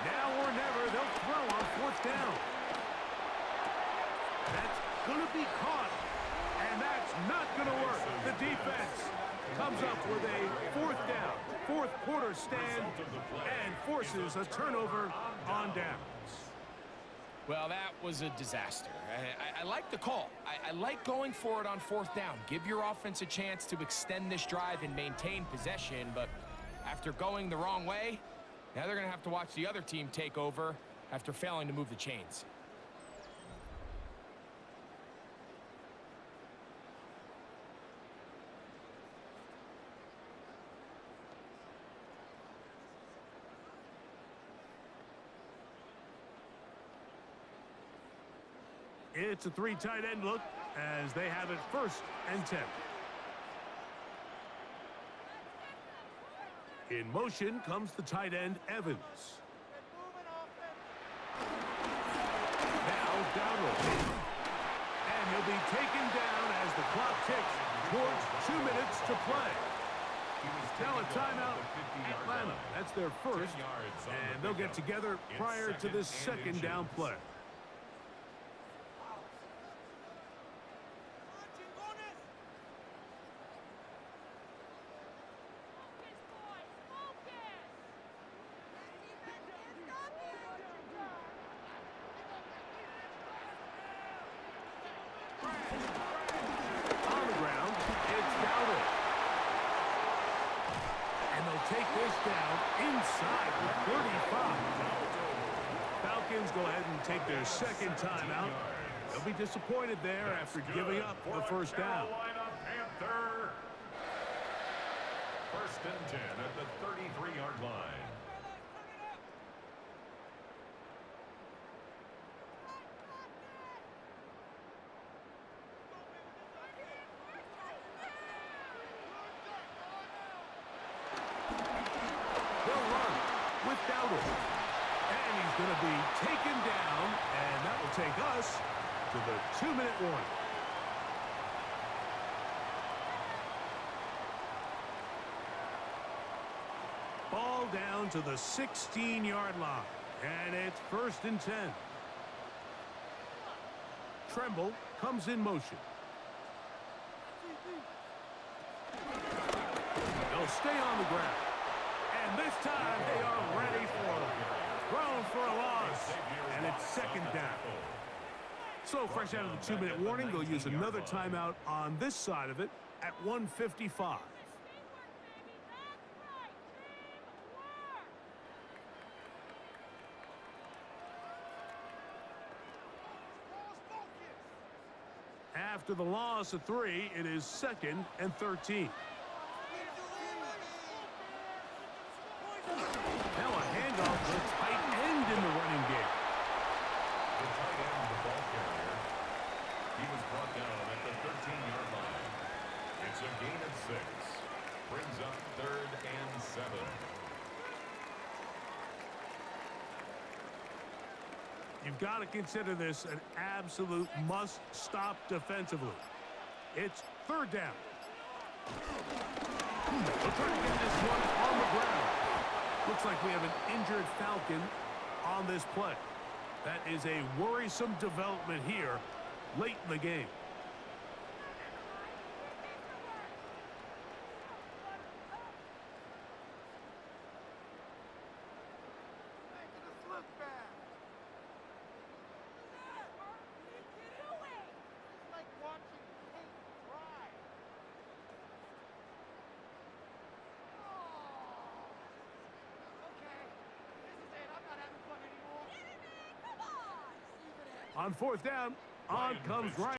Now or never, they'll throw on 4th down. That's going to be caught, and that's not going to work. The defense comes up with a 4th down, 4th quarter stand, and forces a turnover on downs. Well, that was a disaster. I like the call. I like going for it on 4th down. Give your offense a chance to extend this drive and maintain possession, but after going the wrong way, now they're going to have to watch the other team take over after failing to move the chains. It's a 3 tight end look as they have it 1st and 10. In motion comes the tight end, Evans. Now Dowdle. And he'll be taken down as the clock ticks towards 2 minutes to play. Now a timeout, Atlanta. That's their 1st, and they'll get together prior to this 2nd down play. On the ground, it's Dowdle. And they'll take this down inside the 35. Falcons go ahead and take their 2nd timeout. They'll be disappointed there after giving up the 1st down. Carolina Panther. 1st and 10 at the 33-yard line. They'll run with Dowdle. And he's going to be taken down, and that will take us to the 2-minute warning. Ball down to the 16-yard line, and it's 1st and 10. Tremble comes in motion. They'll stay on the ground. And this time they are ready for it. Thrown for a loss, and it's 2nd down. So fresh out of the 2-minute warning, they'll use another timeout on this side of it at 1:55. After the loss of 3, it is 2nd and 13. Now a handoff to the tight end in the running game. The tight end, the ball carrier, he was brought down at the 13-yard line. It's a gain of 6. Brings up 3rd and 7. You've got to consider this an absolute must-stop defensively. It's 3rd down. They'll try to get this one on the ground. Looks like we have an injured Falcon on this play. That is a worrisome development here late in the game. On 4th down, on comes Ryan.